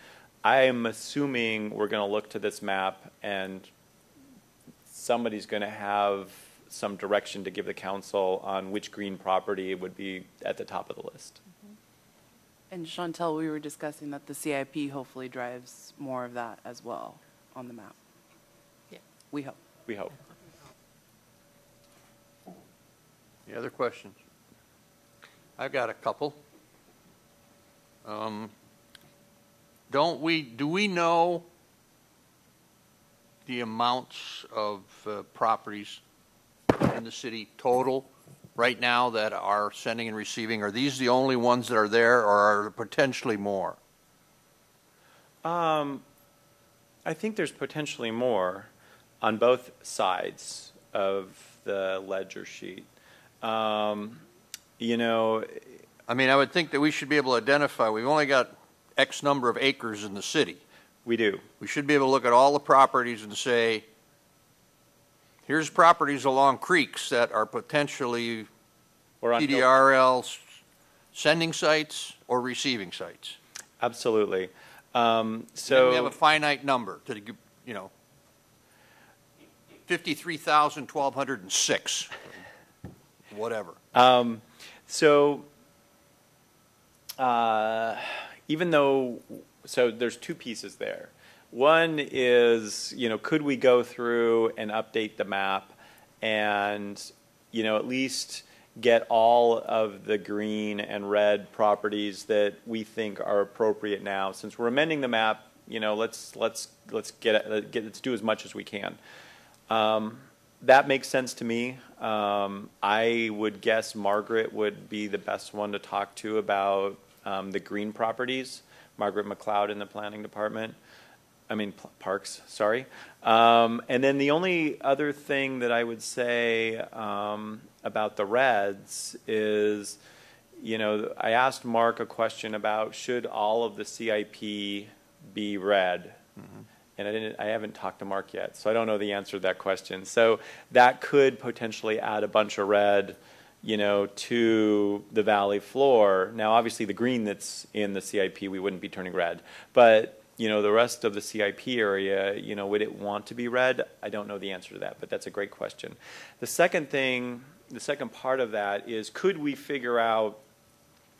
I am assuming we're going to look to this map and somebody's going to have some direction to give the council on which green property would be at the top of the list. And Chantel, we were discussing that the CIP hopefully drives more of that as well on the map. Yeah. We hope. We hope. Any other questions? I've got a couple. Do we know the amounts of properties in the city total right now that are sending and receiving? Are these the only ones that are there, or are there potentially more? I think there's potentially more on both sides of the ledger sheet. I would think that we should be able to identify, we've only got X number of acres in the city. We do. We should be able to look at all the properties and say, here's properties along creeks that are potentially TDRL sending sites or receiving sites. Absolutely. So we have a finite number to, 53,1,206, whatever. Even though, so there's two pieces there. One is, could we go through and update the map and, at least get all of the green and red properties that we think are appropriate now. Since we're amending the map, let's do as much as we can. That makes sense to me. I would guess Margaret would be the best one to talk to about the green properties. Margaret McLeod in the planning department. Parks, sorry. And then the only other thing that I would say about the reds is, I asked Mark a question about should all of the CIP be red? Mm-hmm. And I haven't talked to Mark yet, so I don't know the answer to that question. So that could potentially add a bunch of red, to the valley floor. Now, obviously, the green that's in the CIP, we wouldn't be turning red. But, the rest of the CIP area, would it want to be red? I don't know the answer to that, but that's a great question. The second part of that is, could we figure out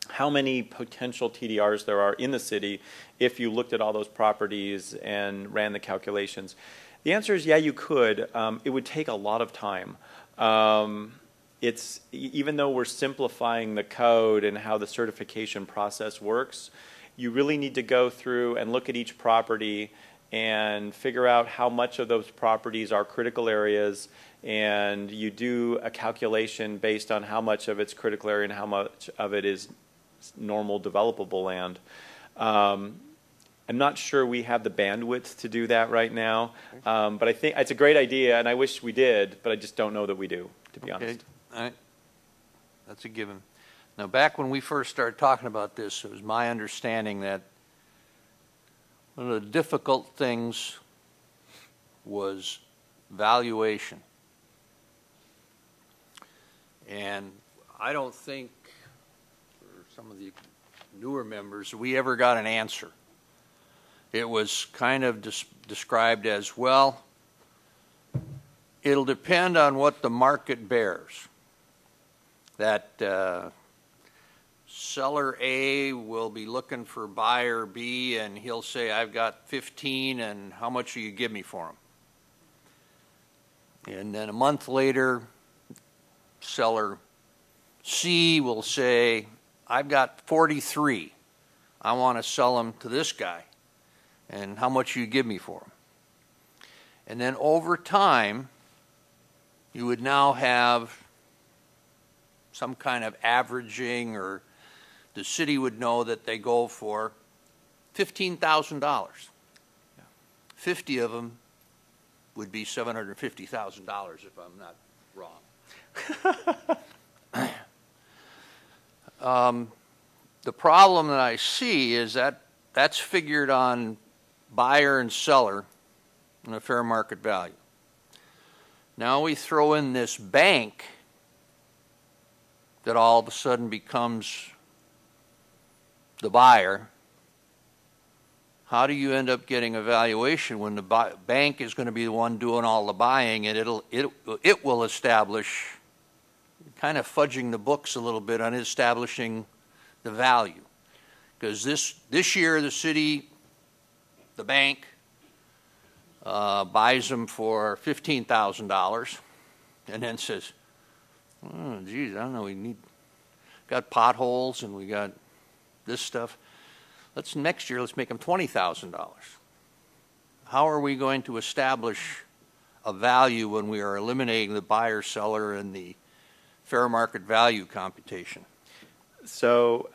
how many potential TDRs there are in the city if you looked at all those properties and ran the calculations? The answer is, yeah, you could. It would take a lot of time. Even though we're simplifying the code and how the certification process works, you really need to go through and look at each property and figure out how much of those properties are critical areas, and you do a calculation based on how much of it's critical area and how much of it is normal developable land. I'm not sure we have the bandwidth to do that right now, but I think it's a great idea, and I wish we did, but I just don't know that we do, to be honest. All right. That's a given. Now, back when we first started talking about this, it was my understanding that one of the difficult things was valuation. And I don't think, for some of the newer members, we ever got an answer. It was kind of described as, well, it'll depend on what the market bears. That seller A will be looking for buyer B, and he'll say, I've got 15, and how much will you give me for them? And then a month later, seller C will say, I've got 43. I want to sell them to this guy, and how much will you give me for them? And then over time, you would now have some kind of averaging, or the city would know that they go for $15,000. 50 of them would be $750,000 if I'm not wrong. The problem that I see is that that's figured on buyer and seller and a fair market value. Now we throw in this bank that all of a sudden becomes the buyer. How do you end up getting a valuation when the bank is going to be the one doing all the buying, and it will establish, kind of fudging the books a little bit on establishing the value? Because this year the city, the bank, buys them for $15,000 and then says, oh, geez, I don't know, got potholes and we got this stuff. Next year, let's make them $20,000. How are we going to establish a value when we are eliminating the buyer, seller, and the fair market value computation? So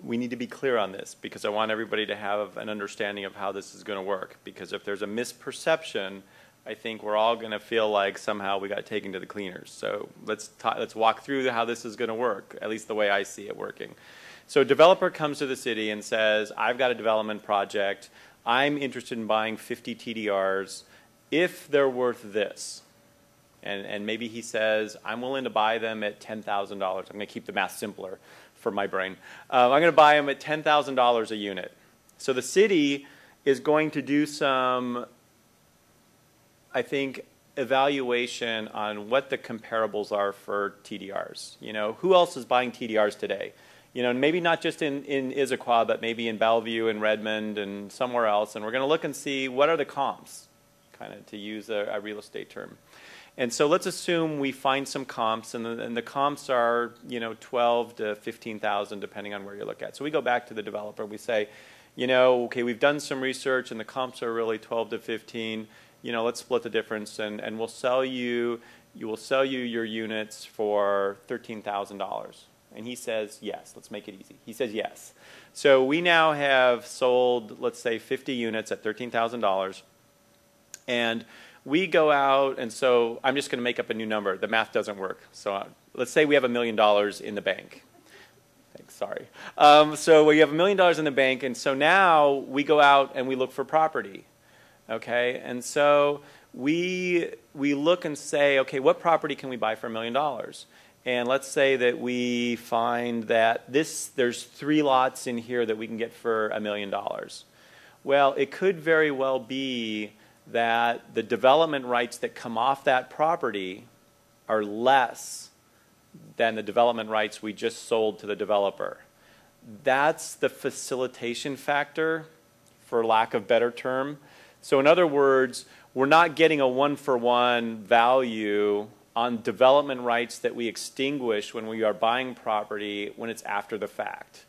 we need to be clear on this, because I want everybody to have an understanding of how this is going to work. Because if there's a misperception, I think we're all going to feel like somehow we got taken to the cleaners. So let's walk through how this is going to work, at least the way I see it working. So a developer comes to the city and says, I've got a development project. I'm interested in buying 50 TDRs if they're worth this. And maybe he says, I'm willing to buy them at $10,000. I'm going to keep the math simpler for my brain. I'm going to buy them at $10,000 a unit. So the city is going to do some, I think, evaluation on what the comparables are for TDRs. You know, who else is buying TDRs today? You know, maybe not just in Issaquah, but maybe in Bellevue and Redmond and somewhere else. And we're going to look and see what are the comps, kind of to use a real estate term. And so let's assume we find some comps, and the comps are, you know, 12 to 15,000, depending on where you look at. So we go back to the developer. We say, you know, okay, we've done some research, and the comps are really 12 to 15. You know, let's split the difference, and we'll sell you. You will sell you your units for $13,000. And he says yes. Let's make it easy. He says yes. So we now have sold, let's say, 50 units at $13,000, and we go out, and so I'm just going to make up a new number. The math doesn't work. So let's say we have $1 million in the bank. Thanks, sorry. So we have $1 million in the bank, and so now we go out and we look for property. Okay, and so we look and say, okay, what property can we buy for $1 million? And let's say that we find that there's 3 lots in here that we can get for $1 million. Well, it could very well be that the development rights that come off that property are less than the development rights we just sold to the developer. That's the facilitation factor, for lack of a better term. So in other words, we're not getting a one-for-one value on development rights that we extinguish when we are buying property when it's after the fact.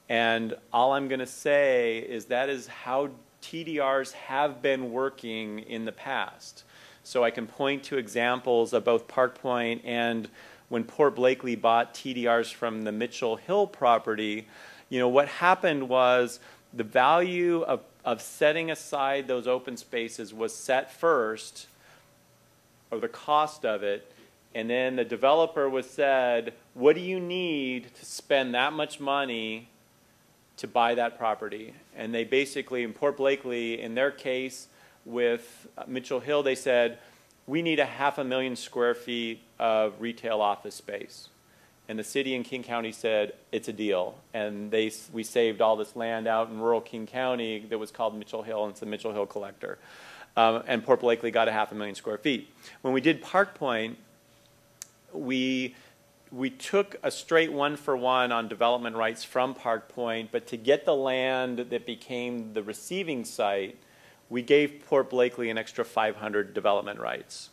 And all I'm going to say is that is how TDRs have been working in the past. So I can point to examples of both Park Point and when Port Blakely bought TDRs from the Mitchell Hill property. You know, what happened was the value of setting aside those open spaces was set first, or the cost of it, and then the developer was said, what do you need to spend that much money to buy that property? And they basically, in Port Blakely, in their case with Mitchell Hill, they said, we need 500,000 square feet of retail office space. And the city in King County said, it's a deal. And we saved all this land out in rural King County that was called Mitchell Hill, and it's the Mitchell Hill Collector. And Port Blakely got 500,000 square feet. When we did Park Point, we took a straight 1-for-1 on development rights from Park Point, but to get the land that became the receiving site, we gave Port Blakely an extra 500 development rights.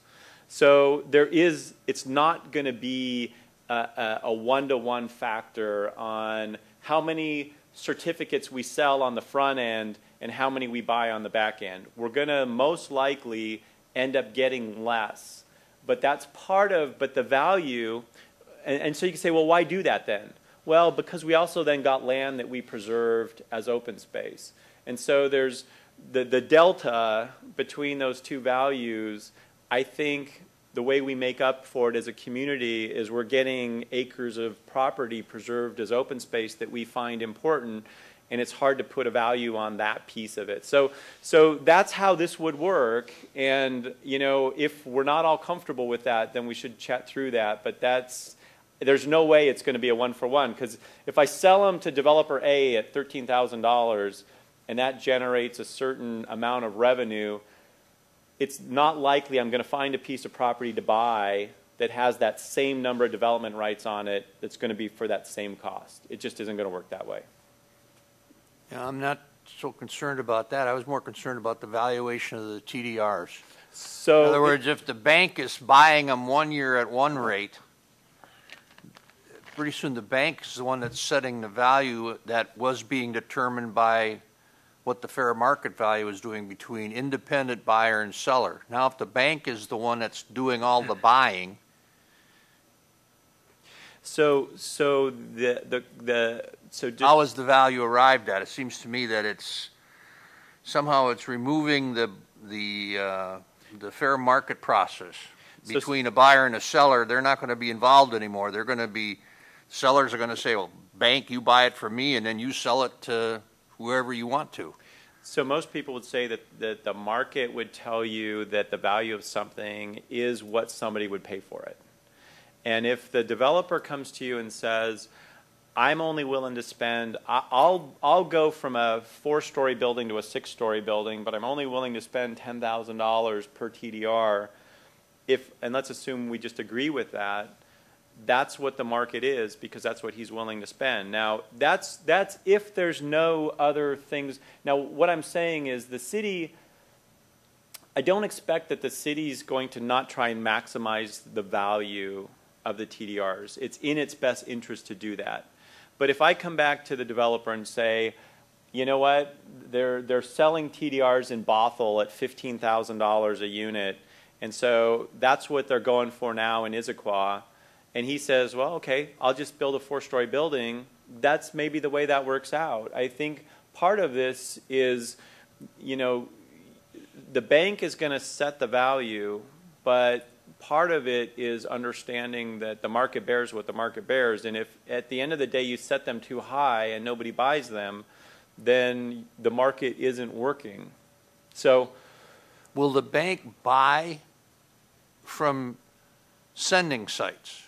So it's not going to be a 1-to-1 factor on how many certificates we sell on the front end and how many we buy on the back end. We're going to most likely end up getting less. But that's but the value, and so you can say, well, why do that then? Well, because we also then got land that we preserved as open space. And so there's the delta between those two values. I think the way we make up for it as a community is we're getting acres of property preserved as open space that we find important, and it's hard to put a value on that piece of it. So that's how this would work, and you know, if we're not all comfortable with that, then we should chat through that, but there's no way it's going to be a 1-for-1, because if I sell them to developer A at $13,000 and that generates a certain amount of revenue, it's not likely I'm going to find a piece of property to buy that has that same number of development rights on it that's going to be for that same cost. It just isn't going to work that way. Yeah, I'm not so concerned about that. I was more concerned about the valuation of the TDRs. So, in other words, if the bank is buying them 1 year at one rate, pretty soon the bank is the one that's setting the value that was being determined by what the fair market value is doing between independent buyer and seller. Now, if the bank is the one that's doing all the buying, so how is the value arrived at? It seems to me that somehow it's removing the fair market process between a buyer and a seller. They're not going to be involved anymore. They're going to be, sellers are going to say, well, bank, you buy it from me, and then you sell it to whoever you want to. So most people would say that the market would tell you that the value of something is what somebody would pay for it. And if the developer comes to you and says, I'm only willing to spend, I'll go from a 4-story building to a 6-story building, but I'm only willing to spend $10,000 per TDR, and let's assume we just agree with that, that's what the market is, because that's what he's willing to spend. Now, that's if there's no other things. Now, what I'm saying is the city, I don't expect that the city's going to not try and maximize the value of the TDRs. It's in its best interest to do that. But if I come back to the developer and say, you know what, they're selling TDRs in Bothell at $15,000 a unit, and so that's what they're going for now in Issaquah, and he says, well, okay, I'll just build a 4-story building, that's maybe the way that works out. I think part of this is, you know, the bank is going to set the value, but part of it is understanding that the market bears what the market bears, and if at the end of the day you set them too high and nobody buys them, then the market isn't working. So, will the bank buy from sending sites?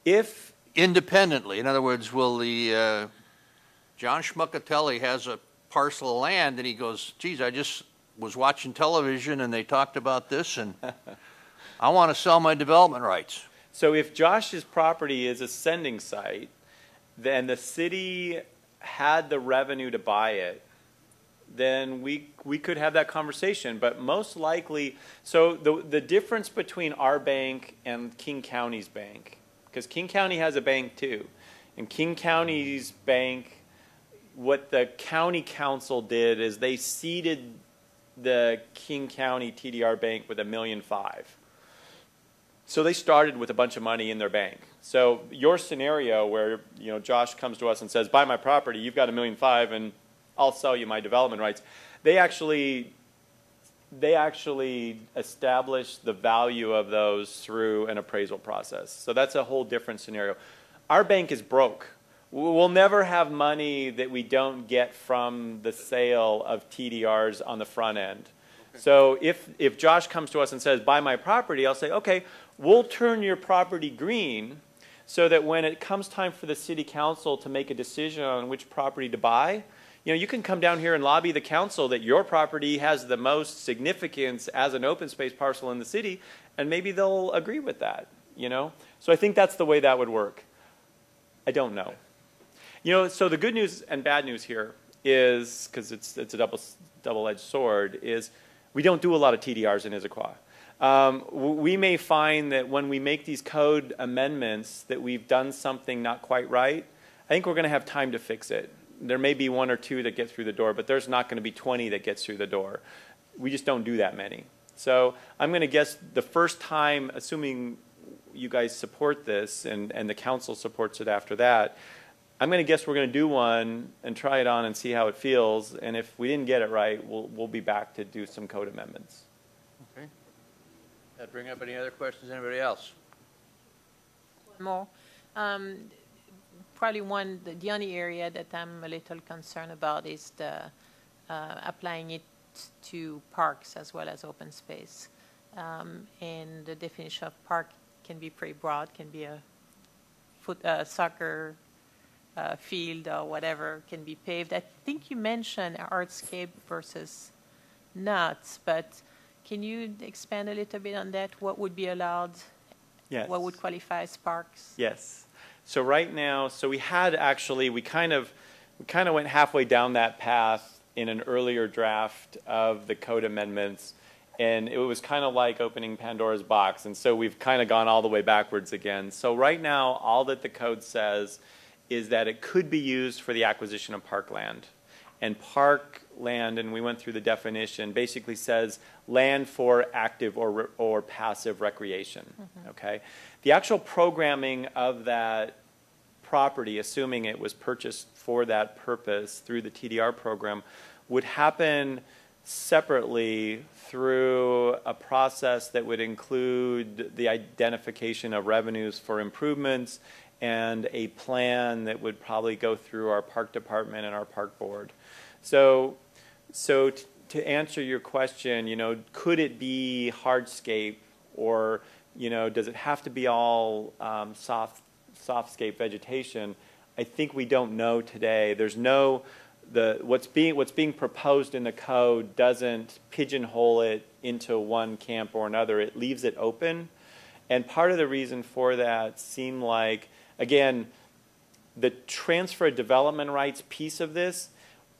If independently, in other words, will the John Schmuckatelli has a parcel of land and he goes, geez, I just was watching television and they talked about this and I want to sell my development rights. So if Josh's property is a sending site, then the city had the revenue to buy it, then we could have that conversation. But most likely, so the difference between our bank and King County's bank, because King County has a bank too, and King County's bank what the county council did is they seeded the King County TDR Bank with $1.5 million. So they started with a bunch of money in their bank. So your scenario where, you know, Josh comes to us and says, buy my property, you've got $1.5 million and I'll sell you my development rights. They actually established the value of those through an appraisal process. So that's a whole different scenario. Our bank is broke. We'll never have money that we don't get from the sale of TDRs on the front end. Okay. So if Josh comes to us and says, buy my property, I'll say, okay, we'll turn your property green so that when it comes time for the city council to make a decision on which property to buy, you know, you can come down here and lobby the council that your property has the most significance as an open space parcel in the city, and maybe they'll agree with that, you know? So I think that's the way that would work. I don't know. You know, so the good news and bad news here is, because it's a double-edged sword, is we don't do a lot of TDRs in Issaquah. We may find that when we make these code amendments that we've done something not quite right. I think we're going to have time to fix it. There may be 1 or 2 that get through the door, but there's not going to be 20 that gets through the door. We just don't do that many. So I'm going to guess the first time, assuming you guys support this and the council supports it after that, I'm going to guess we're going to do one and try it on and see how it feels. And if we didn't get it right, we'll be back to do some code amendments. Okay. That bring up any other questions? Anybody else? One more. Probably the only area that I'm a little concerned about is the applying it to parks as well as open space. And the definition of park can be pretty broad, can be a soccer field or whatever, can be paved. I think you mentioned hardscape versus not, but can you expand a little bit on that? What would be allowed? Yes. What would qualify as parks? Yes. So right now, we kind of went halfway down that path in an earlier draft of the code amendments, and it was kind of like opening Pandora's box, and so we've kind of gone all the way backwards again. So right now, all that the code says is that it could be used for the acquisition of parkland. And parkland, and we went through the definition, basically says land for active or passive recreation. Mm-hmm. Okay? The actual programming of that property, assuming it was purchased for that purpose through the TDR program, would happen separately through a process that would include the identification of revenues for improvements and a plan that would probably go through our park department and our park board. So to answer your question, you know, could it be hardscape, or, you know, does it have to be all softscape vegetation? I think we don't know today. There's no what's being proposed in the code doesn't pigeonhole it into one camp or another. It leaves it open, and part of the reason for that seemed like, again, the transfer of development rights piece of this,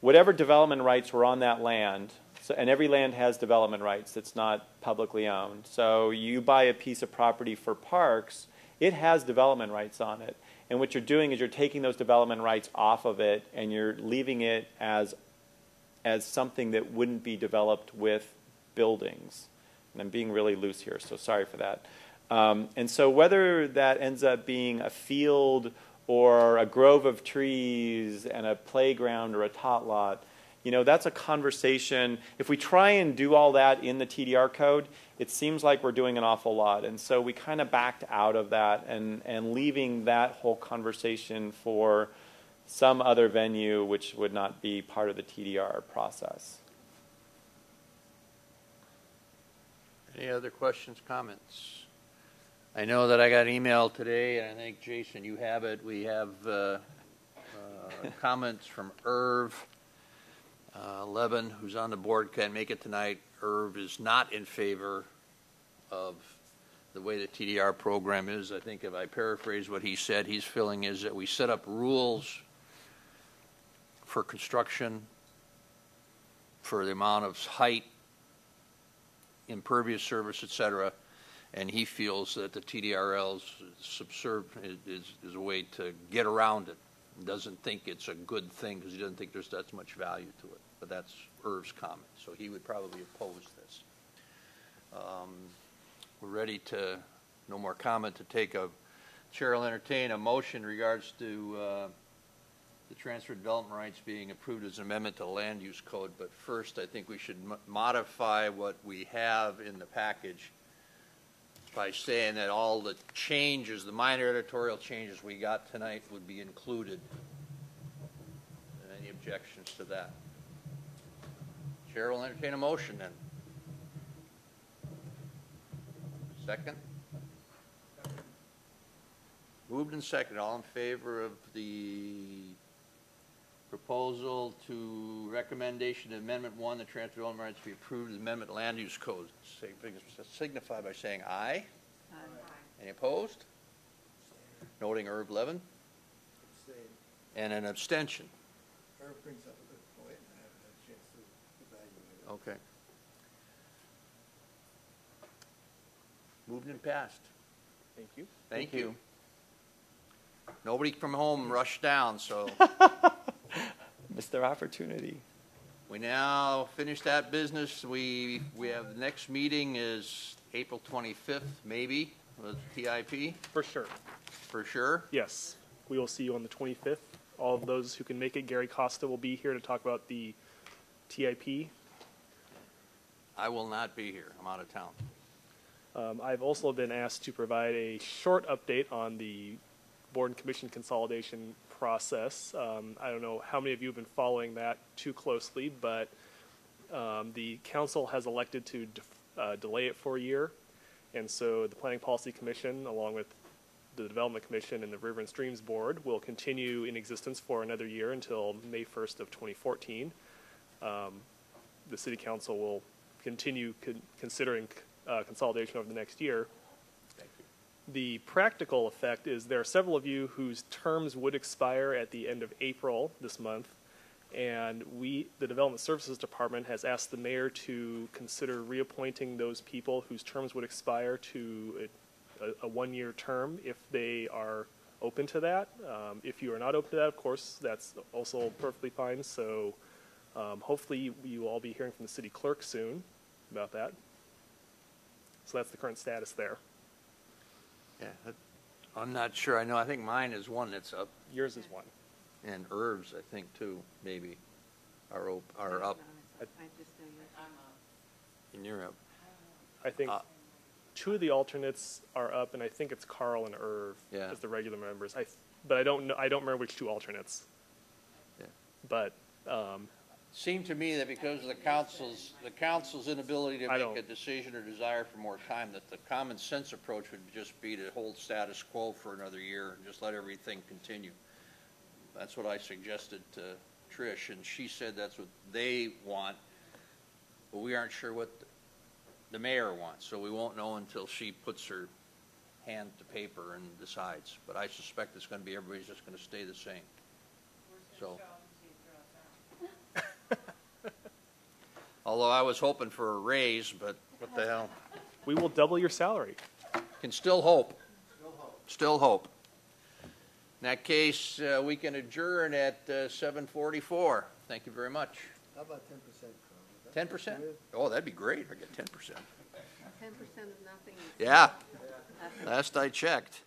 whatever development rights were on that land, and every land has development rights that's not publicly owned. So you buy a piece of property for parks, it has development rights on it. And what you're doing is you're taking those development rights off of it and you're leaving it as something that wouldn't be developed with buildings. And I'm being really loose here, so sorry for that. And so whether that ends up being a field or a grove of trees and a playground or a tot lot, you know, that's a conversation. If we try and do all that in the TDR code, it seems like we're doing an awful lot. And so we kind of backed out of that and leaving that whole conversation for some other venue which would not be part of the TDR process. Any other questions, comments? I know that I got an email today, and I think, Jason, you have it. We have comments from Irv Levin, who's on the board, can't make it tonight. Irv is not in favor of the way the TDR program is. I think if I paraphrase what he said, his feeling is that we set up rules for construction, for the amount of height, impervious surface, etc., and he feels that the TDRL's is a way to get around it. doesn't think it's a good thing because he doesn't think there's that much value to it. But that's Irv's comment, so he would probably oppose this. We're ready to, no more comment, to take a, Chair will entertain a motion in regards to the transfer development rights being approved as an amendment to the land use code. But first, I think we should modify what we have in the package by saying that all the changes, the minor editorial changes we got tonight would be included. Any objections to that? Chair will entertain a motion then. Second? Moved and seconded. All in favor of the proposal to recommendation amendment 1, the transfer development rights be approved as amendment land use code, signify by saying aye. Aye. Any opposed? Noting Irv Levin. Abstain. And an abstention. Irv brings up a good point, and I haven't had a chance to evaluate it. Okay. Moved and passed. Thank you. Thank you. Nobody from home rushed down, so Missed their opportunity. we now finish that business. We have, the next meeting is April 25th, maybe, with TIP, For sure. for sure. Yes. We will see you on the 25th. All of those who can make it, Gary Costa will be here to talk about the TIP. I will not be here. I'm out of town. I've also been asked to provide a short update on the board and commission consolidation process. I don't know how many of you have been following that too closely, but the council has elected to delay it for a year. And so the Planning Policy Commission, along with the Development Commission and the River and Streams Board, will continue in existence for another year until May 1st of 2014. The City Council will continue considering consolidation over the next year. The practical effect is there are several of you whose terms would expire at the end of April this month, and the Development Services Department has asked the mayor to consider reappointing those people whose terms would expire to a one-year term if they are open to that. If you are not open to that, of course, that's also perfectly fine. So hopefully you will all be hearing from the city clerk soon about that. So that's the current status there. Yeah, I'm not sure. I think mine is one that's up, Yours is one. and Irv's, I think, too, maybe, are up. And you're up. I think two of the alternates are up, and I think it's Carl and Irv Yeah. as the regular members. But I don't know. I don't remember which two alternates. Yeah. But Seemed to me that because of the council's inability to I make don't- a decision or desire for more time, that the common sense approach would just be to hold status quo for another year and just let everything continue. That's what I suggested to Trish, and she said that's what they want, but we aren't sure what the mayor wants, so we won't know until she puts her hand to paper and decides. But I suspect it's going to be, everybody's just going to stay the same. So. Although I was hoping for a raise, but what the hell. we will double your salary. Can still hope. Still hope. In that case, we can adjourn at 7:44. Thank you very much. How about 10%, Carl? 10%? Oh, that'd be great. I get 10%. 10% of nothing. Yeah. Last I checked.